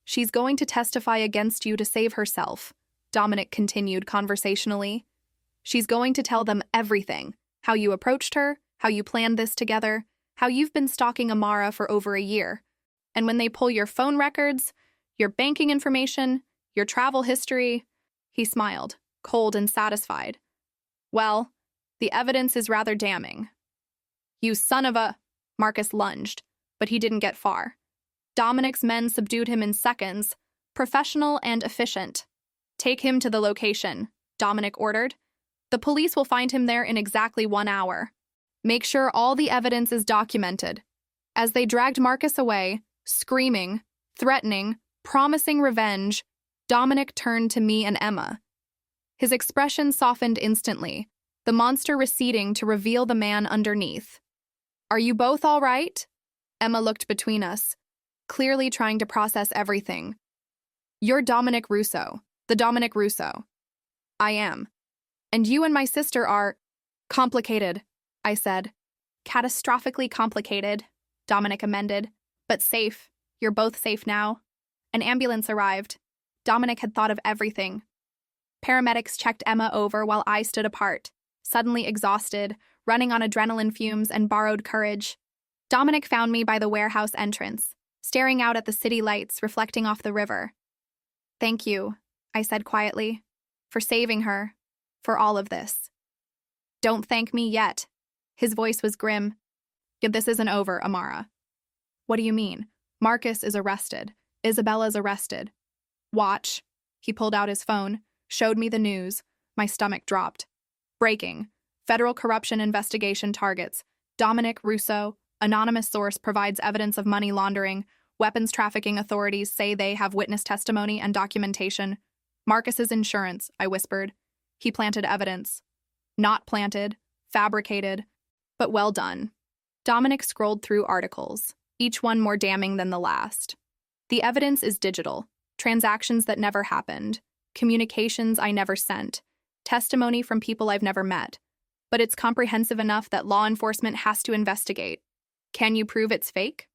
She's going to testify against you to save herself, Dominic continued conversationally. She's going to tell them everything, how you approached her, how you planned this together, how you've been stalking Amara for over a year. And when they pull your phone records, your banking information, your travel history, he smiled, cold and satisfied. Well, the evidence is rather damning. You son of a... Marcus lunged, but he didn't get far. Dominic's men subdued him in seconds, professional and efficient. Take him to the location, Dominic ordered. The police will find him there in exactly 1 hour. Make sure all the evidence is documented. As they dragged Marcus away, screaming, threatening, promising revenge, Dominic turned to me and Emma. His expression softened instantly, the monster receding to reveal the man underneath. Are you both all right? Emma looked between us, clearly trying to process everything. You're Dominic Russo, the Dominic Russo. I am. And you and my sister are... complicated, I said. Catastrophically complicated, Dominic amended. But safe. You're both safe now. An ambulance arrived. Dominic had thought of everything. Paramedics checked Emma over while I stood apart, suddenly exhausted, running on adrenaline fumes and borrowed courage. Dominic found me by the warehouse entrance, staring out at the city lights reflecting off the river. Thank you, I said quietly, for saving her, for all of this. Don't thank me yet. His voice was grim. This isn't over, Amara. What do you mean? Marcus is arrested. Isabella's arrested. Watch. He pulled out his phone, showed me the news. My stomach dropped. Breaking. Federal corruption investigation targets. Dominic Russo. Anonymous source provides evidence of money laundering. Weapons trafficking authorities say they have witness testimony and documentation. Marcus's insurance, I whispered. He planted evidence. Not planted. Fabricated. But well done. Dominic scrolled through articles, each one more damning than the last. The evidence is digital. Transactions that never happened. Communications I never sent. Testimony from people I've never met. But it's comprehensive enough that law enforcement has to investigate. Can you prove it's fake?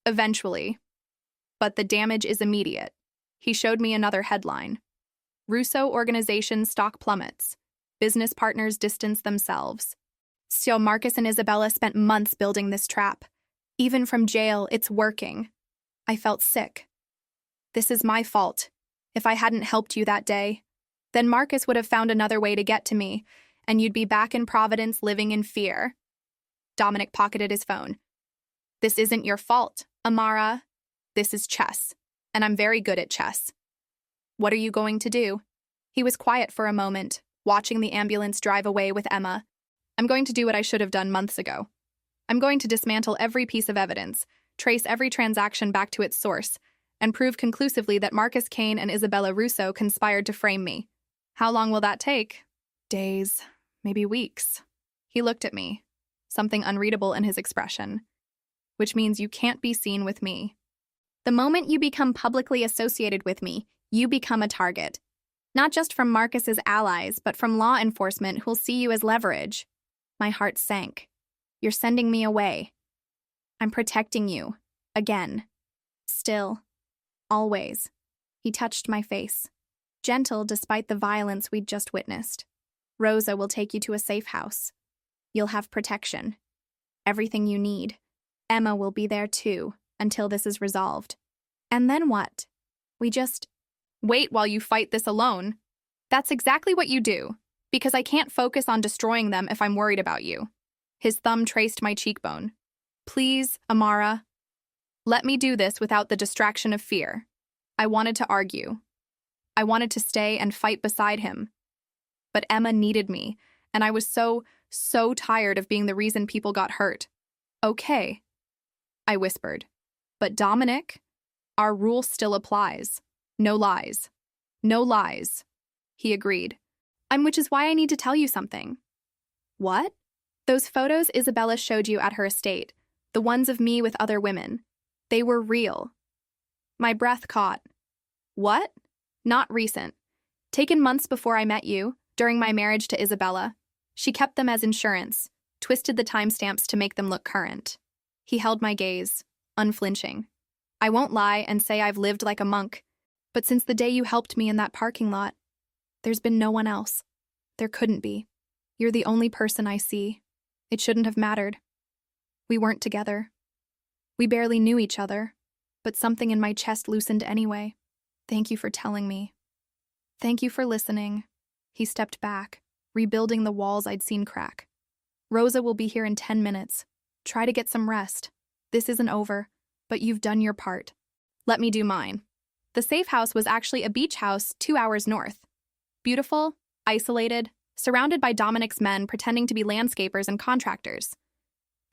Eventually. But the damage is immediate. He showed me another headline. Russo organization stock plummets. Business partners distance themselves. So Marcus and Isabella spent months building this trap. Even from jail, it's working. I felt sick. This is my fault. If I hadn't helped you that day, then Marcus would have found another way to get to me, and you'd be back in Providence living in fear. Dominic pocketed his phone. This isn't your fault, Amara. This is chess, and I'm very good at chess. What are you going to do? He was quiet for a moment, watching the ambulance drive away with Emma. I'm going to do what I should have done months ago. I'm going to dismantle every piece of evidence, trace every transaction back to its source, and prove conclusively that Marcus Kane and Isabella Russo conspired to frame me. How long will that take? Days, maybe weeks. He looked at me, something unreadable in his expression. Which means you can't be seen with me. The moment you become publicly associated with me, you become a target. Not just from Marcus's allies, but from law enforcement who'll see you as leverage. My heart sank. You're sending me away. I'm protecting you. Again. Still. Always. He touched my face. Gentle despite the violence we'd just witnessed. Rosa will take you to a safe house. You'll have protection. Everything you need. Emma will be there too, until this is resolved. And then what? We just wait while you fight this alone. That's exactly what you do. Because I can't focus on destroying them if I'm worried about you. His thumb traced my cheekbone. Please, Amara. Let me do this without the distraction of fear. I wanted to argue. I wanted to stay and fight beside him. But Emma needed me, and I was so tired of being the reason people got hurt. Okay, I whispered. But Dominic, our rule still applies. No lies. No lies. He agreed. Which is why I need to tell you something. What? Those photos Isabella showed you at her estate, the ones of me with other women. They were real. My breath caught. What? Not recent. Taken months before I met you, during my marriage to Isabella. She kept them as insurance, twisted the timestamps to make them look current. He held my gaze, unflinching. I won't lie and say I've lived like a monk, but since the day you helped me in that parking lot, there's been no one else. There couldn't be. You're the only person I see. It shouldn't have mattered. We weren't together. We barely knew each other, but something in my chest loosened anyway. Thank you for telling me. Thank you for listening. He stepped back, rebuilding the walls I'd seen crack. Rosa will be here in 10 minutes. Try to get some rest. This isn't over, but you've done your part. Let me do mine. The safe house was actually a beach house 2 hours north. Beautiful, isolated, surrounded by Dominic's men pretending to be landscapers and contractors.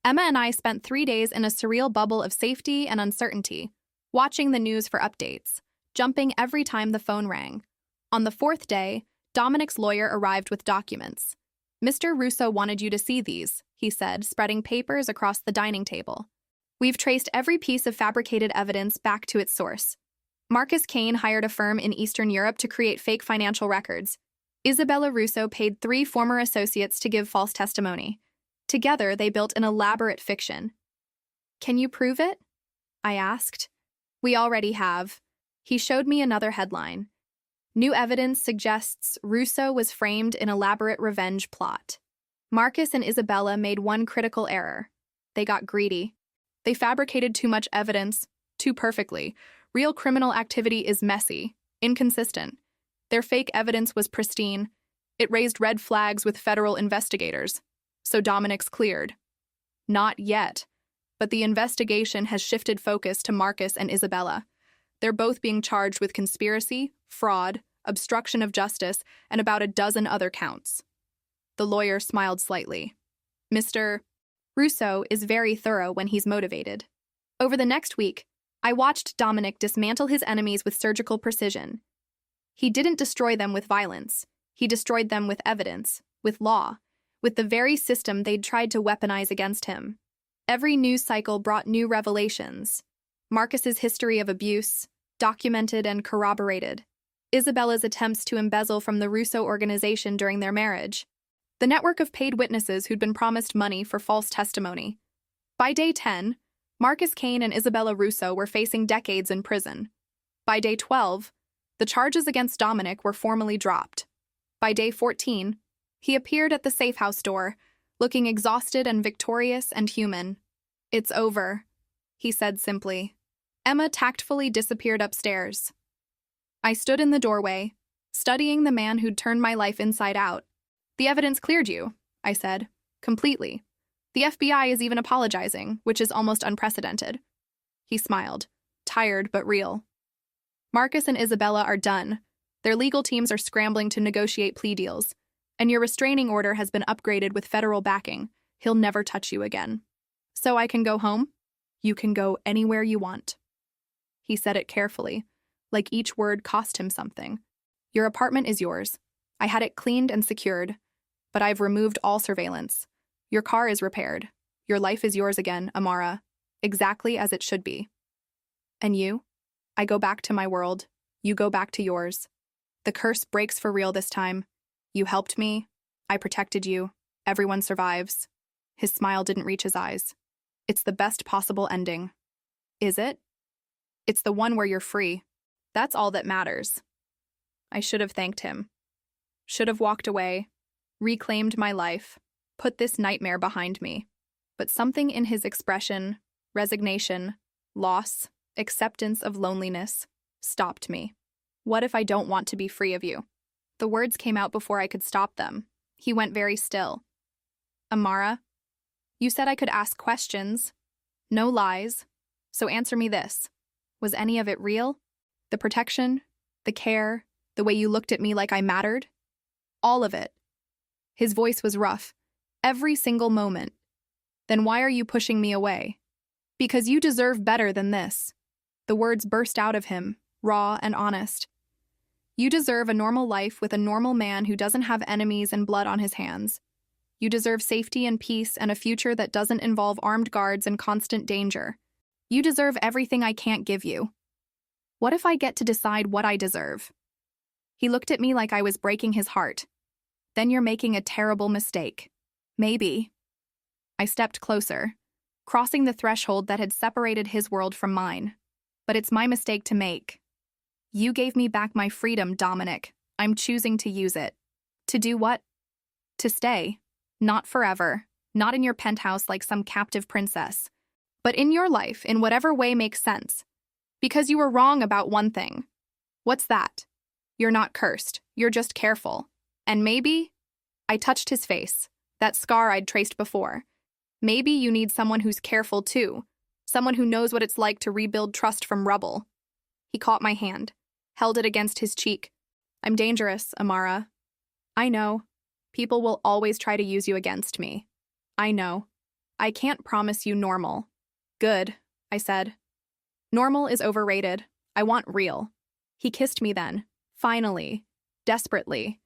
Emma and I spent 3 days in a surreal bubble of safety and uncertainty, watching the news for updates, jumping every time the phone rang. On the 4th day, Dominic's lawyer arrived with documents. Mr. Russo wanted you to see these, he said, spreading papers across the dining table. We've traced every piece of fabricated evidence back to its source. Marcus Kane hired a firm in Eastern Europe to create fake financial records. Isabella Russo paid 3 former associates to give false testimony. Together, they built an elaborate fiction. Can you prove it? I asked. We already have. He showed me another headline. New evidence suggests Russo was framed in elaborate revenge plot. Marcus and Isabella made one critical error. They got greedy. They fabricated too much evidence, too perfectly. Real criminal activity is messy, inconsistent. Their fake evidence was pristine. It raised red flags with federal investigators. So Dominic's cleared. Not yet, but the investigation has shifted focus to Marcus and Isabella. They're both being charged with conspiracy, fraud, obstruction of justice, and about a dozen other counts. The lawyer smiled slightly. Mr. Russo is very thorough when he's motivated. Over the next week, I watched Dominic dismantle his enemies with surgical precision. He didn't destroy them with violence. He destroyed them with evidence, with law, with the very system they'd tried to weaponize against him. Every news cycle brought new revelations. Marcus's history of abuse, documented and corroborated. Isabella's attempts to embezzle from the Russo organization during their marriage. The network of paid witnesses who'd been promised money for false testimony. By day 10, Marcus Kane and Isabella Russo were facing decades in prison. By day 12, the charges against Dominic were formally dropped. By day 14, he appeared at the safe house door, looking exhausted and victorious and human. It's over, he said simply. Emma tactfully disappeared upstairs. I stood in the doorway, studying the man who'd turned my life inside out. The evidence cleared you, I said, completely. The FBI is even apologizing, which is almost unprecedented. He smiled, tired but real. Marcus and Isabella are done. Their legal teams are scrambling to negotiate plea deals, and your restraining order has been upgraded with federal backing. He'll never touch you again. So I can go home? You can go anywhere you want. He said it carefully, like each word cost him something. Your apartment is yours. I had it cleaned and secured, but I've removed all surveillance. Your car is repaired. Your life is yours again, Amara, exactly as it should be. And you? I go back to my world. You go back to yours. The curse breaks for real this time. You helped me. I protected you. Everyone survives. His smile didn't reach his eyes. It's the best possible ending. Is it? It's the one where you're free. That's all that matters. I should have thanked him. Should have walked away, reclaimed my life, put this nightmare behind me. But something in his expression, resignation, loss, acceptance of loneliness, stopped me. What if I don't want to be free of you? The words came out before I could stop them. He went very still. Amara, you said I could ask questions. No lies. So answer me this. Was any of it real? The protection, the care, the way you looked at me like I mattered? All of it. His voice was rough. Every single moment. Then why are you pushing me away? Because you deserve better than this. The words burst out of him, raw and honest. You deserve a normal life with a normal man who doesn't have enemies and blood on his hands. You deserve safety and peace and a future that doesn't involve armed guards and constant danger. You deserve everything I can't give you. What if I get to decide what I deserve? He looked at me like I was breaking his heart. Then you're making a terrible mistake. Maybe. I stepped closer, crossing the threshold that had separated his world from mine. But it's my mistake to make. You gave me back my freedom, Dominic. I'm choosing to use it. To do what? To stay. Not forever. Not in your penthouse like some captive princess. But in your life, in whatever way makes sense. Because you were wrong about one thing. What's that? You're not cursed. You're just careful. And maybe... I touched his face, that scar I'd traced before. Maybe you need someone who's careful too. Someone who knows what it's like to rebuild trust from rubble. He caught my hand, held it against his cheek. I'm dangerous, Amara. I know. People will always try to use you against me. I know. I can't promise you normal. Good, I said. Normal is overrated. I want real. He kissed me then, finally, desperately,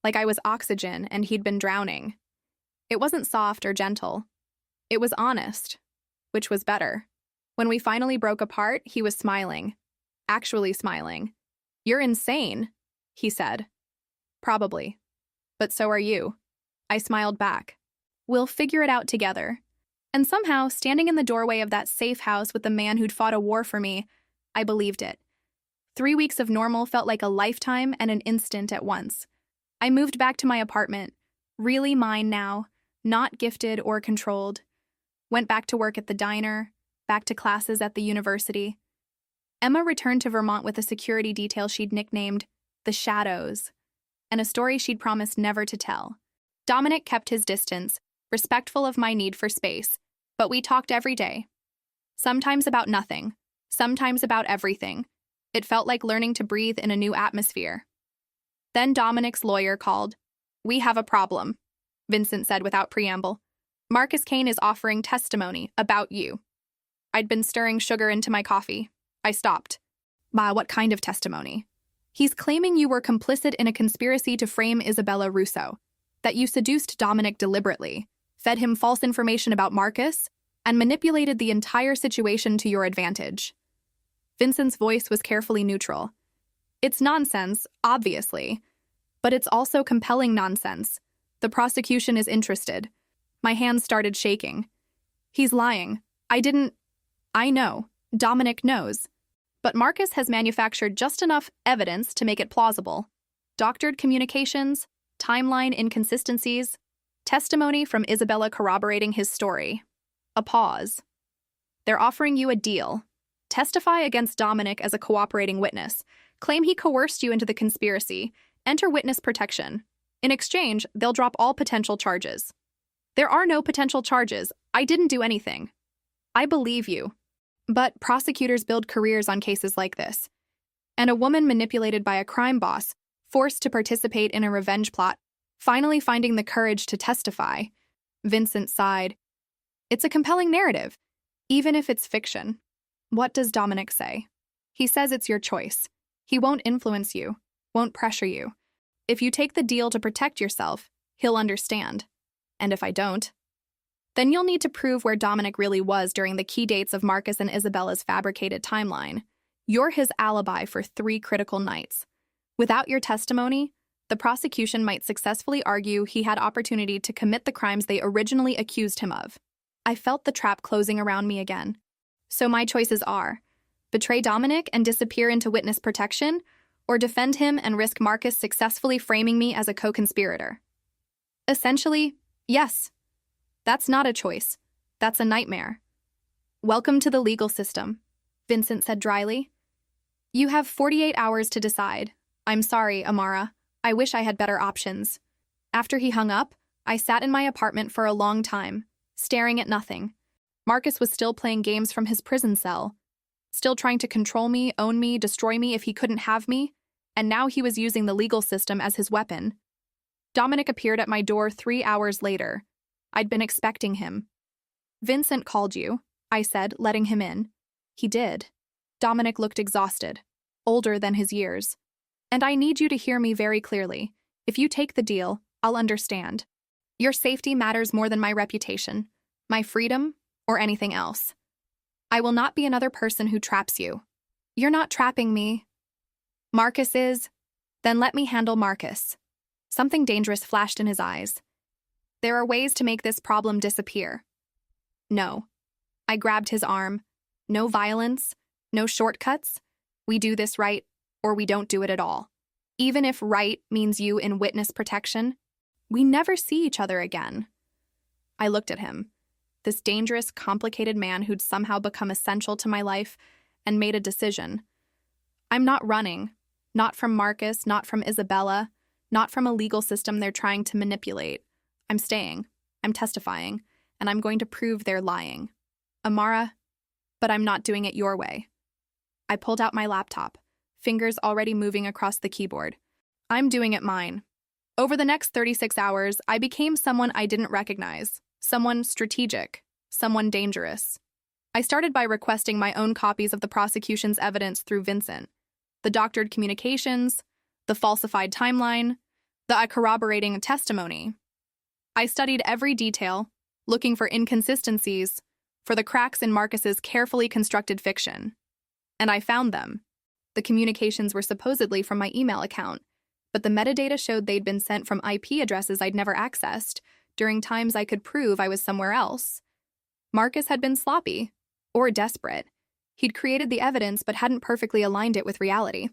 like I was oxygen and he'd been drowning. It wasn't soft or gentle. It was honest, which was better. When we finally broke apart, he was smiling. Actually smiling. You're insane, he said. Probably. But so are you. I smiled back. We'll figure it out together. And somehow, standing in the doorway of that safe house with the man who'd fought a war for me, I believed it. 3 weeks of normal felt like a lifetime and an instant at once. I moved back to my apartment, really mine now, not gifted or controlled. Went back to work at the diner, back to classes at the university. Emma returned to Vermont with a security detail she'd nicknamed the Shadows, and a story she'd promised never to tell. Dominic kept his distance, respectful of my need for space, but we talked every day. Sometimes about nothing, sometimes about everything. It felt like learning to breathe in a new atmosphere. Then Dominic's lawyer called. We have a problem, Vincent said without preamble. Marcus Kane is offering testimony about you. I'd been stirring sugar into my coffee. I stopped. Ma, what kind of testimony? He's claiming you were complicit in a conspiracy to frame Isabella Russo, that you seduced Dominic deliberately, fed him false information about Marcus, and manipulated the entire situation to your advantage. Vincent's voice was carefully neutral. It's nonsense, obviously, but it's also compelling nonsense. The prosecution is interested. My hands started shaking. He's lying. I know. Dominic knows. But Marcus has manufactured just enough evidence to make it plausible. Doctored communications, timeline inconsistencies, testimony from Isabella corroborating his story. A pause. They're offering you a deal. Testify against Dominic as a cooperating witness. Claim he coerced you into the conspiracy. Enter witness protection. In exchange, they'll drop all potential charges. There are no potential charges. I didn't do anything. I believe you. But prosecutors build careers on cases like this. And a woman manipulated by a crime boss, forced to participate in a revenge plot, finally finding the courage to testify. Vincent sighed. It's a compelling narrative, even if it's fiction. What does Dominic say? He says it's your choice. He won't influence you, won't pressure you. If you take the deal to protect yourself, he'll understand. And if I don't, then you'll need to prove where Dominic really was during the key dates of Marcus and Isabella's fabricated timeline. You're his alibi for 3 critical nights. Without your testimony, the prosecution might successfully argue he had opportunity to commit the crimes they originally accused him of. I felt the trap closing around me again. So my choices are: betray Dominic and disappear into witness protection, or defend him and risk Marcus successfully framing me as a co-conspirator. Essentially, yes. That's not a choice. That's a nightmare. Welcome to the legal system, Vincent said dryly. You have 48 hours to decide. I'm sorry, Amara. I wish I had better options. After he hung up, I sat in my apartment for a long time, staring at nothing. Marcus was still playing games from his prison cell, still trying to control me, own me, destroy me if he couldn't have me, and now he was using the legal system as his weapon. Dominic appeared at my door 3 hours later. I'd been expecting him. "Vincent called you," I said, letting him in. He did. Dominic looked exhausted, older than his years. "And I need you to hear me very clearly. If you take the deal, I'll understand. Your safety matters more than my reputation, my freedom, or anything else. I will not be another person who traps you." "You're not trapping me." "Marcus is." "Then let me handle Marcus." Something dangerous flashed in his eyes. "There are ways to make this problem disappear." "No." I grabbed his arm. "No violence, no shortcuts. We do this right, or we don't do it at all. Even if right means you in witness protection, we never see each other again." I looked at him, this dangerous, complicated man who'd somehow become essential to my life, and made a decision. I'm not running, not from Marcus, not from Isabella, not from a legal system they're trying to manipulate. I'm staying, I'm testifying, and I'm going to prove they're lying. Amara, but I'm not doing it your way. I pulled out my laptop, fingers already moving across the keyboard. I'm doing it mine. Over the next 36 hours, I became someone I didn't recognize, someone strategic, someone dangerous. I started by requesting my own copies of the prosecution's evidence through Vincent, the doctored communications, the falsified timeline, the corroborating testimony. I studied every detail, looking for inconsistencies, for the cracks in Marcus's carefully constructed fiction. And I found them. The communications were supposedly from my email account, but the metadata showed they'd been sent from IP addresses I'd never accessed, during times I could prove I was somewhere else. Marcus had been sloppy, or desperate. He'd created the evidence but hadn't perfectly aligned it with reality.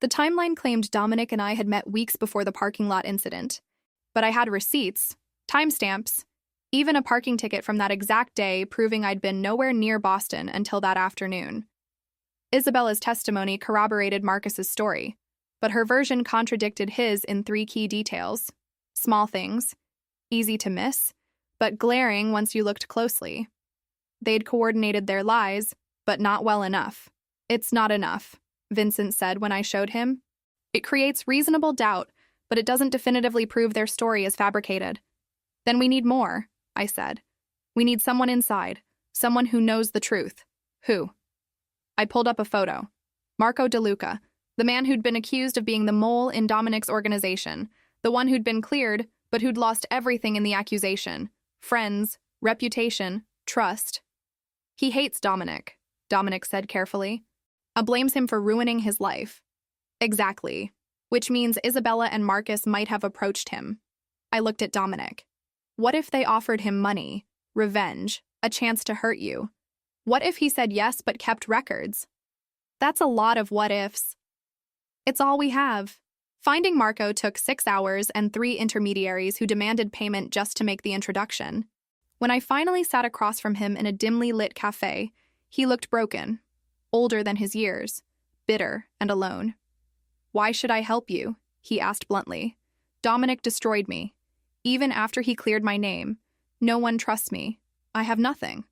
The timeline claimed Dominic and I had met weeks before the parking lot incident, but I had receipts, timestamps, even a parking ticket from that exact day proving I'd been nowhere near Boston until that afternoon. Isabella's testimony corroborated Marcus's story, but her version contradicted his in 3 key details. Small things, easy to miss, but glaring once you looked closely. They'd coordinated their lies, but not well enough. "It's not enough," Vincent said when I showed him. "It creates reasonable doubt, but it doesn't definitively prove their story is fabricated." "Then we need more," I said. "We need someone inside, someone who knows the truth." "Who?" I pulled up a photo. Marco DeLuca, the man who'd been accused of being the mole in Dominic's organization, the one who'd been cleared, but who'd lost everything in the accusation: friends, reputation, trust. "He hates Dominic," Dominic said carefully. "Blames him for ruining his life." "Exactly. Which means Isabella and Marcus might have approached him." I looked at Dominic. "What if they offered him money, revenge, a chance to hurt you? What if he said yes but kept records?" "That's a lot of what ifs." "It's all we have." Finding Marco took 6 hours and 3 intermediaries who demanded payment just to make the introduction. When I finally sat across from him in a dimly lit cafe, he looked broken, older than his years, bitter and alone. "Why should I help you?" he asked bluntly. "Dominic destroyed me. Even after he cleared my name, no one trusts me. I have nothing."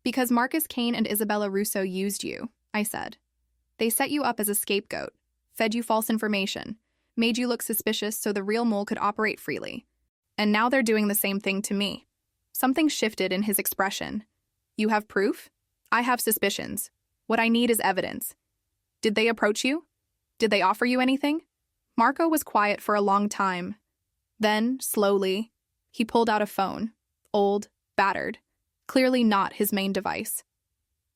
"Because Marcus Kane and Isabella Russo used you," I said. "They set you up as a scapegoat, fed you false information, made you look suspicious so the real mole could operate freely. And now they're doing the same thing to me." Something shifted in his expression. "You have proof? I have suspicions. What I need is evidence. Did they approach you? Did they offer you anything?" Marco was quiet for a long time. Then, slowly, he pulled out a phone, old, battered, clearly not his main device.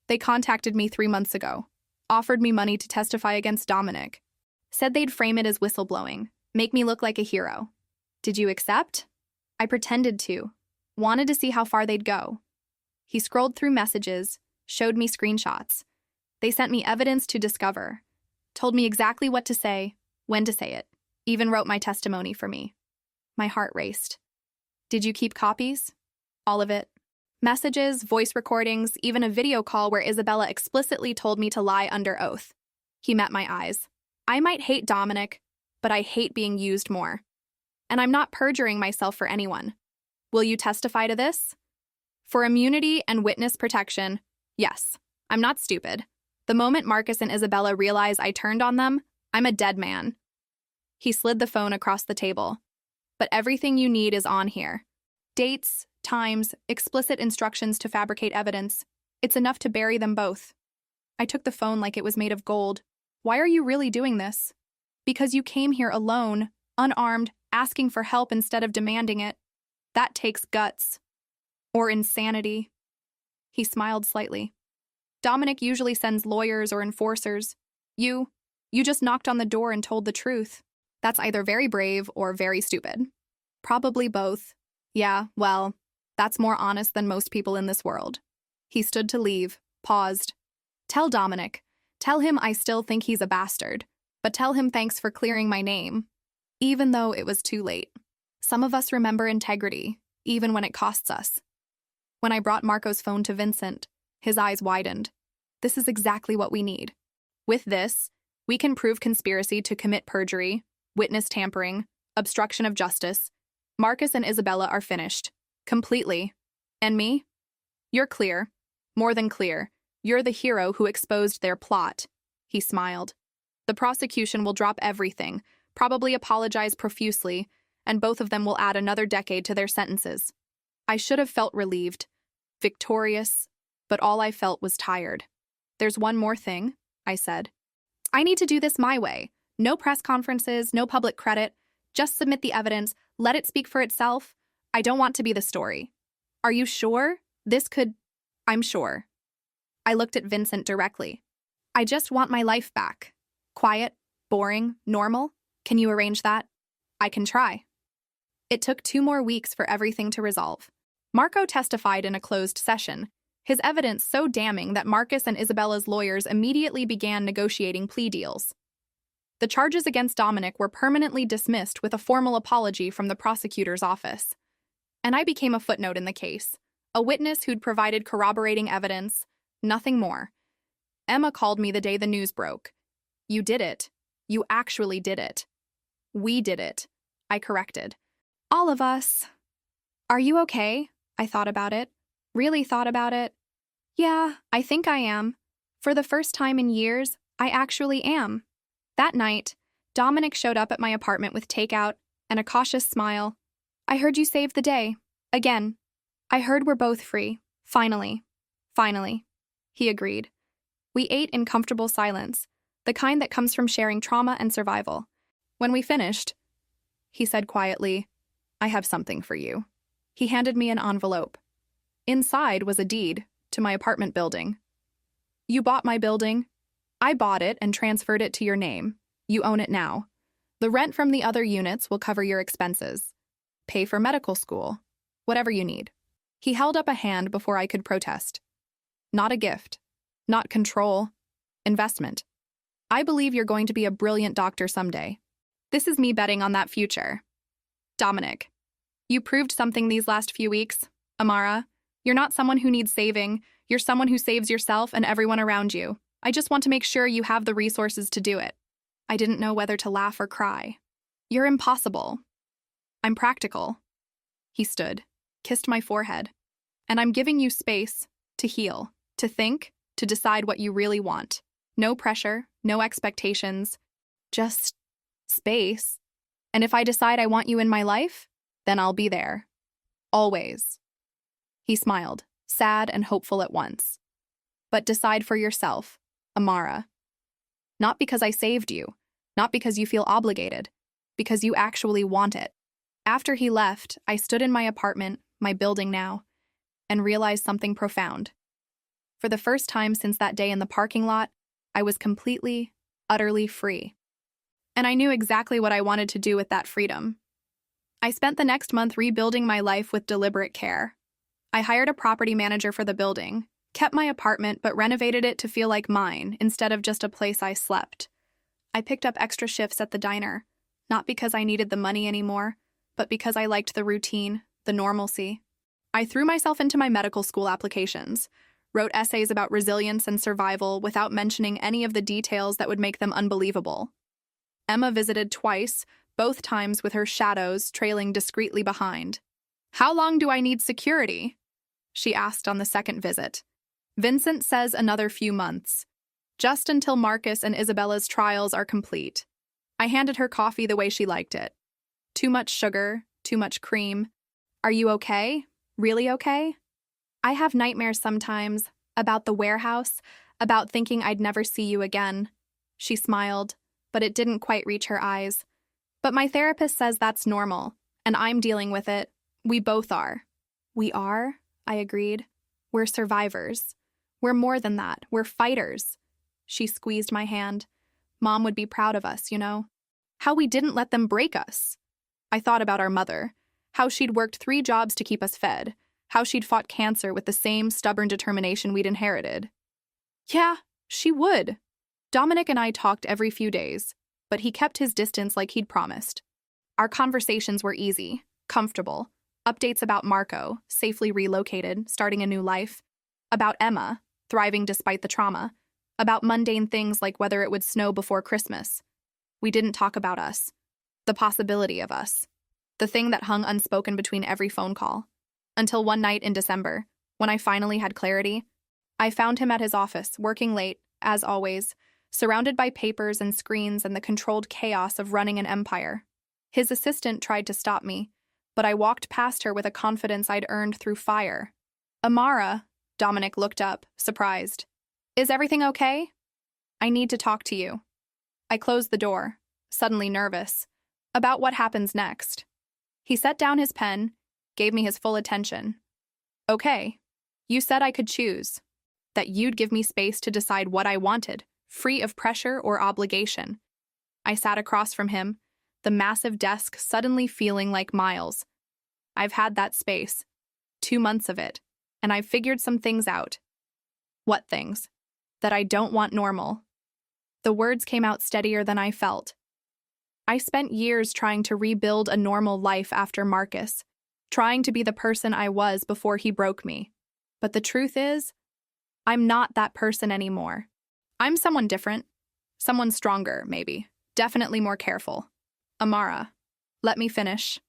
"They contacted me 3 months ago, offered me money to testify against Dominic. Said they'd frame it as whistleblowing, make me look like a hero. Did you accept?" I pretended to. Wanted to see how far they'd go. He scrolled through messages, showed me screenshots. They sent me evidence to discover, told me exactly what to say, when to say it, even wrote my testimony for me. My heart raced. "Did you keep copies?" "All of it. Messages, voice recordings, even a video call where Isabella explicitly told me to lie under oath." He met my eyes. "I might hate Dominic, but I hate being used more." And I'm not perjuring myself for anyone. Will you testify to this? For immunity and witness protection, yes. I'm not stupid. The moment Marcus and Isabella realize I turned on them, I'm a dead man. He slid the phone across the table. But everything you need is on here. Dates, times, explicit instructions to fabricate evidence. It's enough to bury them both. I took the phone like it was made of gold. Why are you really doing this? Because you came here alone, unarmed, asking for help instead of demanding it. That takes guts. Or insanity. He smiled slightly. Dominic usually sends lawyers or enforcers. You just knocked on the door and told the truth. That's either very brave or very stupid. Probably both. Yeah, well, that's more honest than most people in this world. He stood to leave, paused. Tell Dominic. Tell him I still think he's a bastard, but tell him thanks for clearing my name, even though it was too late. Some of us remember integrity, even when it costs us. When I brought Marco's phone to Vincent, his eyes widened. This is exactly what we need. With this, we can prove conspiracy to commit perjury, witness tampering, obstruction of justice. Marcus and Isabella are finished. Completely. And me? You're clear. More than clear. You're the hero who exposed their plot. He smiled. The prosecution will drop everything, probably apologize profusely, and both of them will add another decade to their sentences. I should have felt relieved, victorious, but all I felt was tired. There's one more thing, I said. I need to do this my way. No press conferences, no public credit. Just submit the evidence, let it speak for itself. I don't want to be the story. Are you sure? I'm sure. I looked at Vincent directly. I just want my life back. Quiet, boring, normal. Can you arrange that? I can try. It took 2 more weeks for everything to resolve. Marco testified in a closed session, his evidence so damning that Marcus and Isabella's lawyers immediately began negotiating plea deals. The charges against Dominic were permanently dismissed with a formal apology from the prosecutor's office. And I became a footnote in the case, a witness who'd provided corroborating evidence, nothing more. Emma called me the day the news broke. You did it. You actually did it. We did it. I corrected. All of us. Are you okay? I thought about it. Really thought about it. Yeah, I think I am. For the first time in years, I actually am. That night, Dominic showed up at my apartment with takeout and a cautious smile. I heard you saved the day. Again. I heard we're both free. Finally. Finally. He agreed. We ate in comfortable silence, the kind that comes from sharing trauma and survival. When we finished, he said quietly, I have something for you. He handed me an envelope. Inside was a deed to my apartment building. You bought my building. I bought it and transferred it to your name. You own it now. The rent from the other units will cover your expenses. Pay for medical school. Whatever you need. He held up a hand before I could protest. Not a gift. Not control. Investment. I believe you're going to be a brilliant doctor someday. This is me betting on that future. Dominic, you proved something these last few weeks. Amara, you're not someone who needs saving. You're someone who saves yourself and everyone around you. I just want to make sure you have the resources to do it. I didn't know whether to laugh or cry. You're impossible. I'm practical. He stood, kissed my forehead. And I'm giving you space to heal, to think, to decide what you really want. No pressure, no expectations, just space. And if I decide I want you in my life, then I'll be there. Always. He smiled, sad and hopeful at once. But decide for yourself, Amara. Not because I saved you, not because you feel obligated, because you actually want it. After he left, I stood in my apartment, my building now, and realized something profound. For the first time since that day in the parking lot, I was completely, utterly free. And I knew exactly what I wanted to do with that freedom. I spent the next month rebuilding my life with deliberate care. I hired a property manager for the building, kept my apartment but renovated it to feel like mine instead of just a place I slept. I picked up extra shifts at the diner, not because I needed the money anymore, but because I liked the routine, the normalcy. I threw myself into my medical school applications, wrote essays about resilience and survival without mentioning any of the details that would make them unbelievable. Emma visited twice, both times with her shadows trailing discreetly behind. "How long do I need security?" she asked on the second visit. "Vincent says another few months, just until Marcus and Isabella's trials are complete." I handed her coffee the way she liked it. Too much sugar, too much cream. "Are you okay? Really okay?" "I have nightmares sometimes, about the warehouse, about thinking I'd never see you again." She smiled, but it didn't quite reach her eyes. "But my therapist says that's normal, and I'm dealing with it. We both are." "We are?" I agreed. "We're survivors. We're more than that. We're fighters." She squeezed my hand. "Mom would be proud of us, you know. How we didn't let them break us." I thought about our mother, how she'd worked 3 jobs to keep us fed, how she'd fought cancer with the same stubborn determination we'd inherited. "Yeah, she would." Dominic and I talked every few days, but he kept his distance like he'd promised. Our conversations were easy, comfortable. Updates about Marco, safely relocated, starting a new life. About Emma, thriving despite the trauma. About mundane things like whether it would snow before Christmas. We didn't talk about us. The possibility of us. The thing that hung unspoken between every phone call. Until one night in December, when I finally had clarity, I found him at his office, working late, as always, surrounded by papers and screens and the controlled chaos of running an empire. His assistant tried to stop me, but I walked past her with a confidence I'd earned through fire. "Amara," Dominic looked up, surprised. "Is everything okay?" "I need to talk to you." I closed the door, suddenly nervous, about what happens next. He set down his pen, gave me his full attention. "Okay, you said I could choose, that you'd give me space to decide what I wanted, free of pressure or obligation." I sat across from him, the massive desk suddenly feeling like miles. "I've had that space, 2 months of it, and I've figured some things out." "What things?" "That I don't want normal." The words came out steadier than I felt. I spent years trying to rebuild a normal life after Marcus, trying to be the person I was before he broke me. But the truth is, I'm not that person anymore. I'm someone different. Someone stronger, maybe. Definitely more careful. "Amara, let me finish."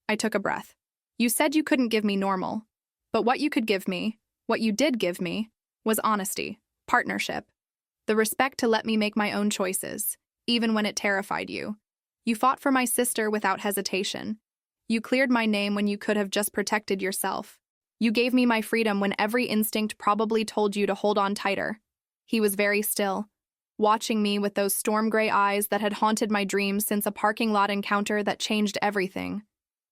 I took a breath. "You said you couldn't give me normal. But what you could give me, what you did give me, was honesty, partnership, the respect to let me make my own choices, even when it terrified you. You fought for my sister without hesitation. You cleared my name when you could have just protected yourself. You gave me my freedom when every instinct probably told you to hold on tighter." He was very still, watching me with those storm-gray eyes that had haunted my dreams since a parking lot encounter that changed everything.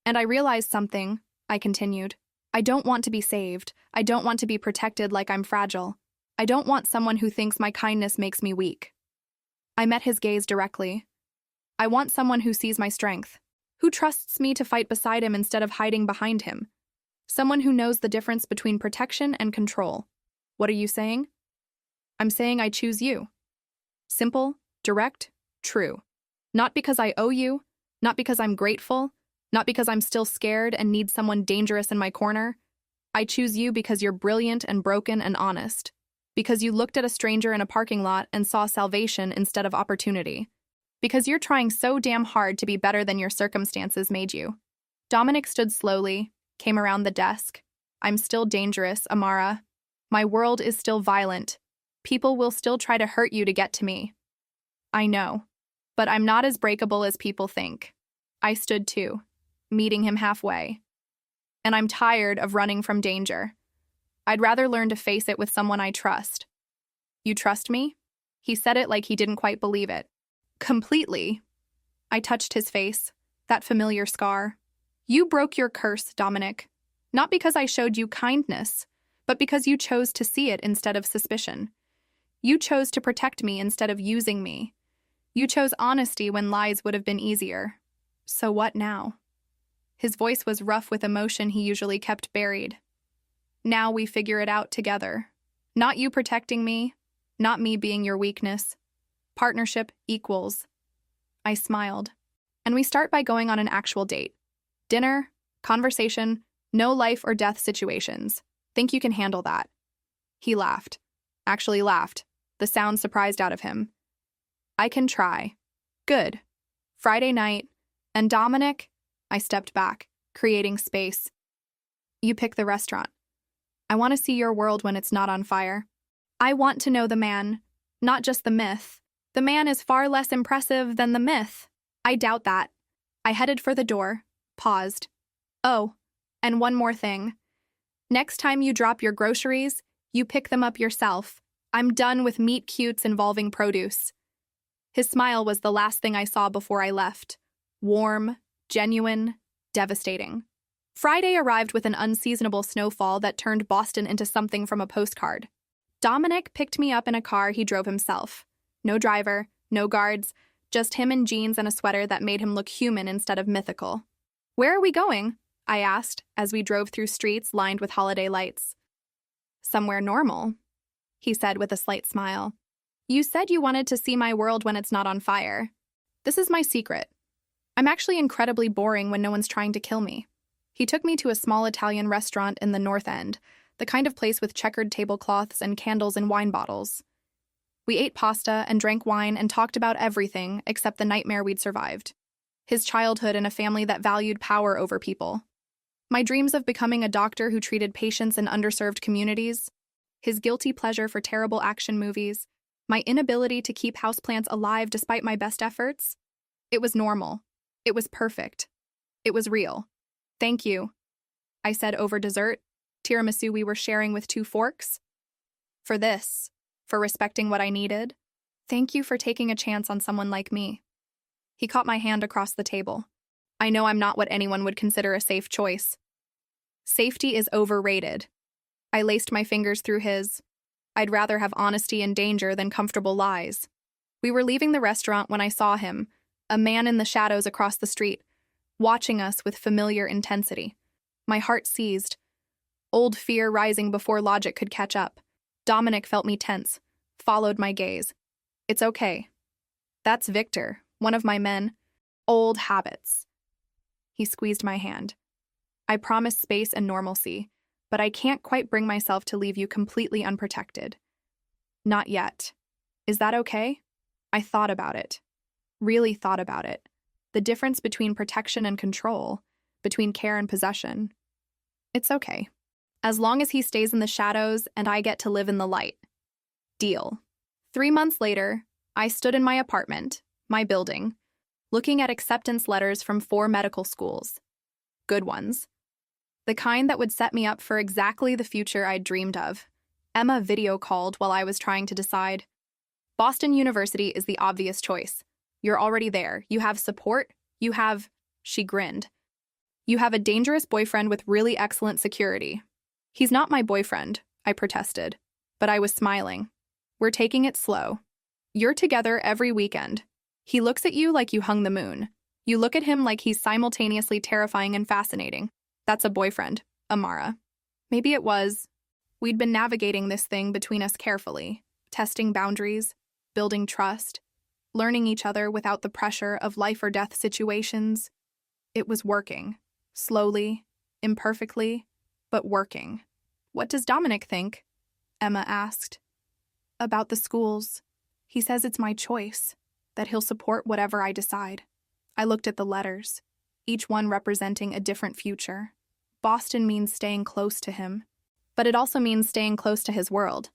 "And I realized something," I continued. "I don't want to be saved. I don't want to be protected like I'm fragile. I don't want someone who thinks my kindness makes me weak." I met his gaze directly. "I want someone who sees my strength, who trusts me to fight beside him instead of hiding behind him. Someone who knows the difference between protection and control." "What are you saying?" "I'm saying I choose you. Simple, direct, true. Not because I owe you, not because I'm grateful, not because I'm still scared and need someone dangerous in my corner. I choose you because you're brilliant and broken and honest. Because you looked at a stranger in a parking lot and saw salvation instead of opportunity. Because you're trying so damn hard to be better than your circumstances made you." Dominic stood slowly, came around the desk. "I'm still dangerous, Amara. My world is still violent. People will still try to hurt you to get to me." "I know. But I'm not as breakable as people think." I stood too, meeting him halfway. "And I'm tired of running from danger. I'd rather learn to face it with someone I trust." "You trust me?" He said it like he didn't quite believe it. "Completely." I touched his face, that familiar scar. "You broke your curse, Dominic. Not because I showed you kindness, but because you chose to see it instead of suspicion. You chose to protect me instead of using me. You chose honesty when lies would have been easier. So what now?" His voice was rough with emotion he usually kept buried. "Now we figure it out together. Not you protecting me, not me being your weakness. Partnership equals." I smiled. "And we start by going on an actual date. Dinner, conversation, no life or death situations. Think you can handle that?" He laughed. Actually laughed, the sound surprised out of him. "I can try." "Good. Friday night, And Dominic? I stepped back, creating space. You pick the restaurant. I want to see your world when it's not on fire. I want to know the man, not just the myth. The man is far less impressive than the myth. I doubt that. I headed for the door, paused. Oh, and one more thing. Next time you drop your groceries, you pick them up yourself. I'm done with meet cutes involving produce. His smile was the last thing I saw before I left. Warm, genuine, devastating. Friday arrived with an unseasonable snowfall that turned Boston into something from a postcard. Dominic picked me up in a car he drove himself. No driver, no guards, just him in jeans and a sweater that made him look human instead of mythical. Where are we going? I asked as we drove through streets lined with holiday lights. Somewhere normal, he said with a slight smile. You said you wanted to see my world when it's not on fire. This is my secret. I'm actually incredibly boring when no one's trying to kill me. He took me to a small Italian restaurant in the North End, the kind of place with checkered tablecloths and candles and wine bottles. We ate pasta and drank wine and talked about everything except the nightmare we'd survived. His childhood in a family that valued power over people. My dreams of becoming a doctor who treated patients in underserved communities. His guilty pleasure for terrible action movies. My inability to keep houseplants alive despite my best efforts. It was normal. It was perfect. It was real. Thank you, I said over dessert, tiramisu we were sharing with 2 forks. For this, for respecting what I needed. Thank you for taking a chance on someone like me. He caught my hand across the table. I know I'm not what anyone would consider a safe choice. Safety is overrated. I laced my fingers through his. I'd rather have honesty and danger than comfortable lies. We were leaving the restaurant when I saw him, a man in the shadows across the street, watching us with familiar intensity. My heart seized, old fear rising before logic could catch up. Dominic felt me tense, followed my gaze. It's okay. That's Victor, one of my men. Old habits. He squeezed my hand. I promise space and normalcy, but I can't quite bring myself to leave you completely unprotected. Not yet. Is that okay? I thought about it. Really thought about it. The difference between protection and control, between care and possession. It's okay. As long as he stays in the shadows and I get to live in the light. Deal. 3 months later, I stood in my apartment, my building, looking at acceptance letters from 4 medical schools. Good ones. The kind that would set me up for exactly the future I'd dreamed of. Emma video called while I was trying to decide. Boston University is the obvious choice. You're already there. You have support. You have, she grinned. You have a dangerous boyfriend with really excellent security. He's not my boyfriend, I protested, but I was smiling. We're taking it slow. You're together every weekend. He looks at you like you hung the moon. You look at him like he's simultaneously terrifying and fascinating. That's a boyfriend, Amara. Maybe it was. We'd been navigating this thing between us carefully, testing boundaries, building trust, learning each other without the pressure of life or death situations. It was working. Slowly, imperfectly, but working. What does Dominic think? Emma asked. About the schools. He says it's my choice, that he'll support whatever I decide. I looked at the letters, each one representing a different future. Boston means staying close to him, but it also means staying close to his world.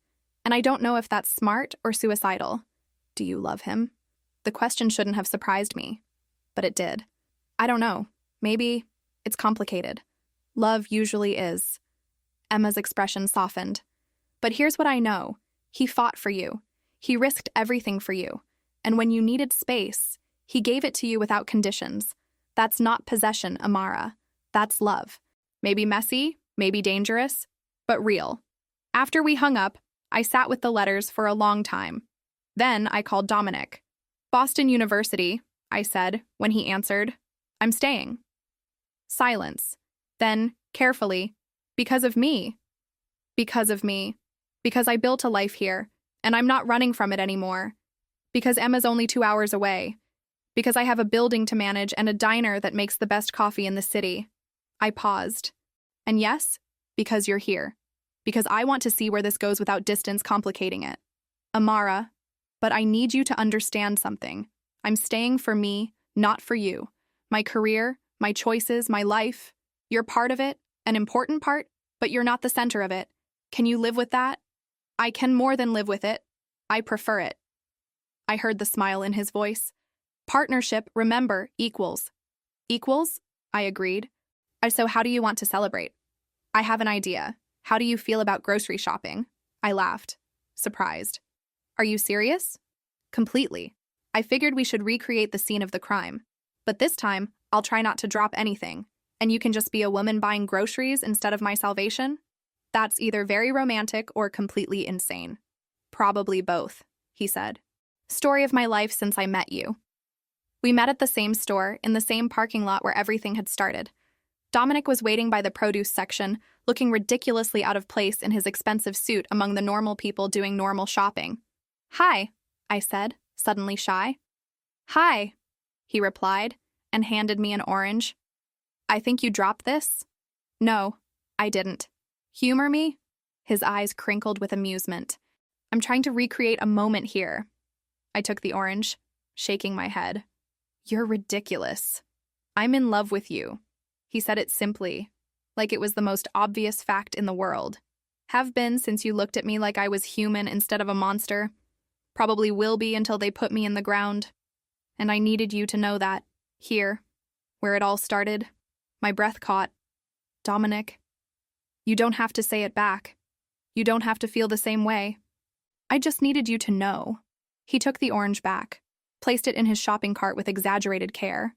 And I don't know if that's smart or suicidal. Do you love him? The question shouldn't have surprised me, but it did. I don't know. Maybe it's complicated. Love usually is. Emma's expression softened. But here's what I know. He fought for you. He risked everything for you. And when you needed space, he gave it to you without conditions. That's not possession, Amara. That's love. Maybe messy, maybe dangerous, but real. After we hung up, I sat with the letters for a long time. Then I called Dominic. Boston University, I said, when he answered. I'm staying. Silence. Then, carefully, because of me. Because of me. Because I built a life here, and I'm not running from it anymore. Because Emma's only 2 hours away. Because I have a building to manage and a diner that makes the best coffee in the city. I paused. And yes, because you're here. Because I want to see where this goes without distance complicating it. Amara, but I need you to understand something. I'm staying for me, not for you. My career, my choices, my life. You're part of it, an important part, but you're not the center of it. Can you live with that? I can more than live with it. I prefer it. I heard the smile in his voice. Partnership, remember, equals. Equals? I agreed. So how do you want to celebrate? I have an idea. How do you feel about grocery shopping? I laughed, surprised. Are you serious? Completely. I figured we should recreate the scene of the crime. But this time, I'll try not to drop anything. And you can just be a woman buying groceries instead of my salvation? That's either very romantic or completely insane. Probably both, he said. Story of my life since I met you. We met at the same store, in the same parking lot where everything had started. Dominic was waiting by the produce section, looking ridiculously out of place in his expensive suit among the normal people doing normal shopping. Hi, I said, suddenly shy. Hi, he replied, and handed me an orange. I think you dropped this? No, I didn't. Humor me? His eyes crinkled with amusement. I'm trying to recreate a moment here. I took the orange, shaking my head. You're ridiculous. I'm in love with you. He said it simply, like it was the most obvious fact in the world. Have been since you looked at me like I was human instead of a monster. Probably will be until they put me in the ground. And I needed you to know that, here, where it all started. My breath caught. Dominic, you don't have to say it back. You don't have to feel the same way. I just needed you to know. He took the orange back, placed it in his shopping cart with exaggerated care.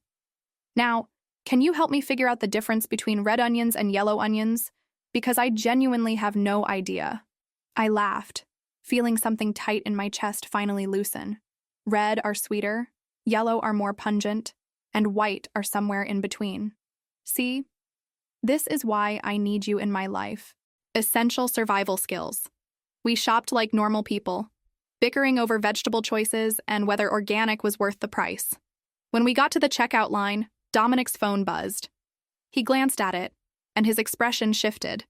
Now, can you help me figure out the difference between red onions and yellow onions? Because I genuinely have no idea. I laughed, feeling something tight in my chest finally loosen. Red are sweeter, yellow are more pungent, and white are somewhere in between. See? This is why I need you in my life. Essential survival skills. We shopped like normal people, bickering over vegetable choices and whether organic was worth the price. When we got to the checkout line, Dominic's phone buzzed. He glanced at it, and his expression shifted.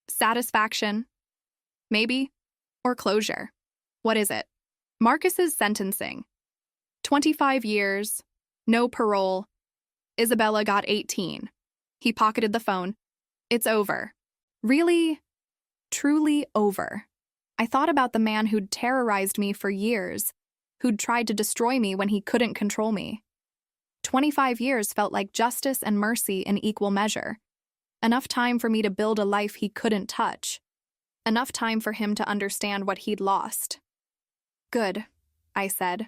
Satisfaction? Maybe? Or closure? What is it? Marcus's sentencing. 25 years, no parole. Isabella got 18. He pocketed the phone. It's over. Really? Truly over. I thought about the man who'd terrorized me for years, who'd tried to destroy me when he couldn't control me. 25 years felt like justice and mercy in equal measure. Enough time for me to build a life he couldn't touch. Enough time for him to understand what he'd lost. Good, I said.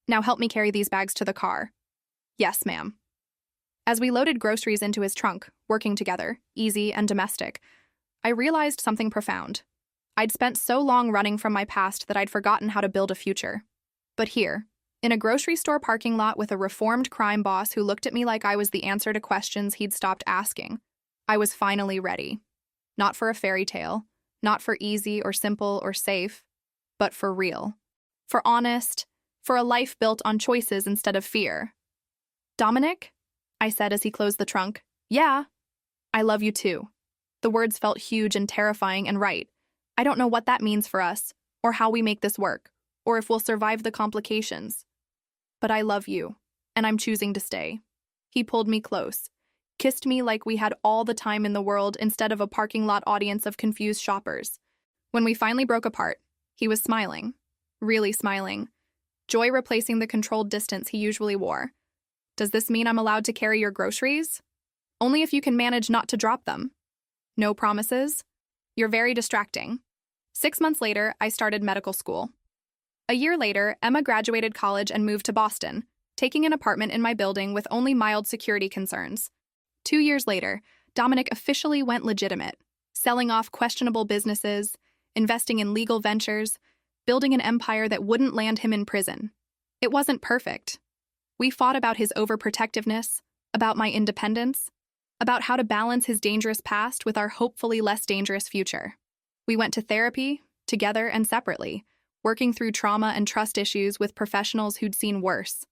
Now help me carry these bags to the car. Yes, ma'am. As we loaded groceries into his trunk, working together, easy and domestic, I realized something profound. I'd spent so long running from my past that I'd forgotten how to build a future. But here, in a grocery store parking lot with a reformed crime boss who looked at me like I was the answer to questions he'd stopped asking, I was finally ready. Not for a fairy tale, not for easy or simple or safe, but for real. For honest, for a life built on choices instead of fear. Dominic? I said as he closed the trunk. Yeah. I love you too. The words felt huge and terrifying and right. I don't know what that means for us, or how we make this work, or if we'll survive the complications. But I love you, and I'm choosing to stay. He pulled me close, kissed me like we had all the time in the world instead of a parking lot audience of confused shoppers. When we finally broke apart, he was smiling, really smiling, joy replacing the controlled distance he usually wore. Does this mean I'm allowed to carry your groceries? Only if you can manage not to drop them. No promises? You're very distracting. 6 months later, I started medical school. A year later, Emma graduated college and moved to Boston, taking an apartment in my building with only mild security concerns. 2 years later, Dominic officially went legitimate, selling off questionable businesses, investing in legal ventures, building an empire that wouldn't land him in prison. It wasn't perfect. We fought about his overprotectiveness, about my independence, about how to balance his dangerous past with our hopefully less dangerous future. We went to therapy, together and separately, working through trauma and trust issues with professionals who'd seen worse.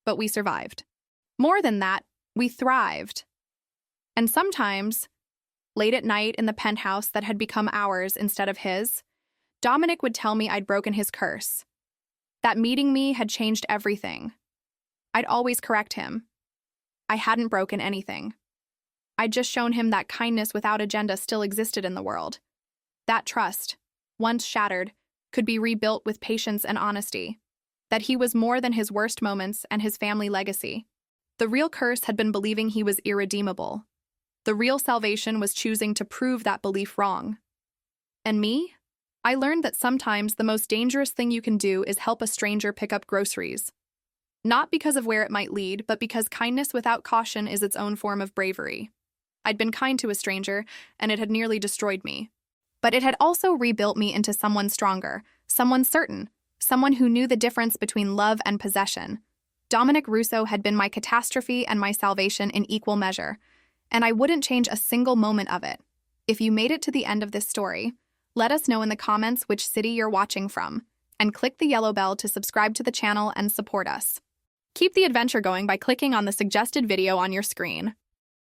But we survived. More than that, we thrived. And sometimes, late at night in the penthouse that had become ours instead of his, Dominic would tell me I'd broken his curse. That meeting me had changed everything. I'd always correct him. I hadn't broken anything. I'd just shown him that kindness without agenda still existed in the world. That trust, once shattered, could be rebuilt with patience and honesty. That he was more than his worst moments and his family legacy. The real curse had been believing he was irredeemable. The real salvation was choosing to prove that belief wrong. And me? I learned that sometimes the most dangerous thing you can do is help a stranger pick up groceries. Not because of where it might lead, but because kindness without caution is its own form of bravery. I'd been kind to a stranger, and it had nearly destroyed me. But it had also rebuilt me into someone stronger, someone certain, someone who knew the difference between love and possession. Dominic Russo had been my catastrophe and my salvation in equal measure, and I wouldn't change a single moment of it. If you made it to the end of this story, let us know in the comments which city you're watching from, and click the yellow bell to subscribe to the channel and support us. Keep the adventure going by clicking on the suggested video on your screen.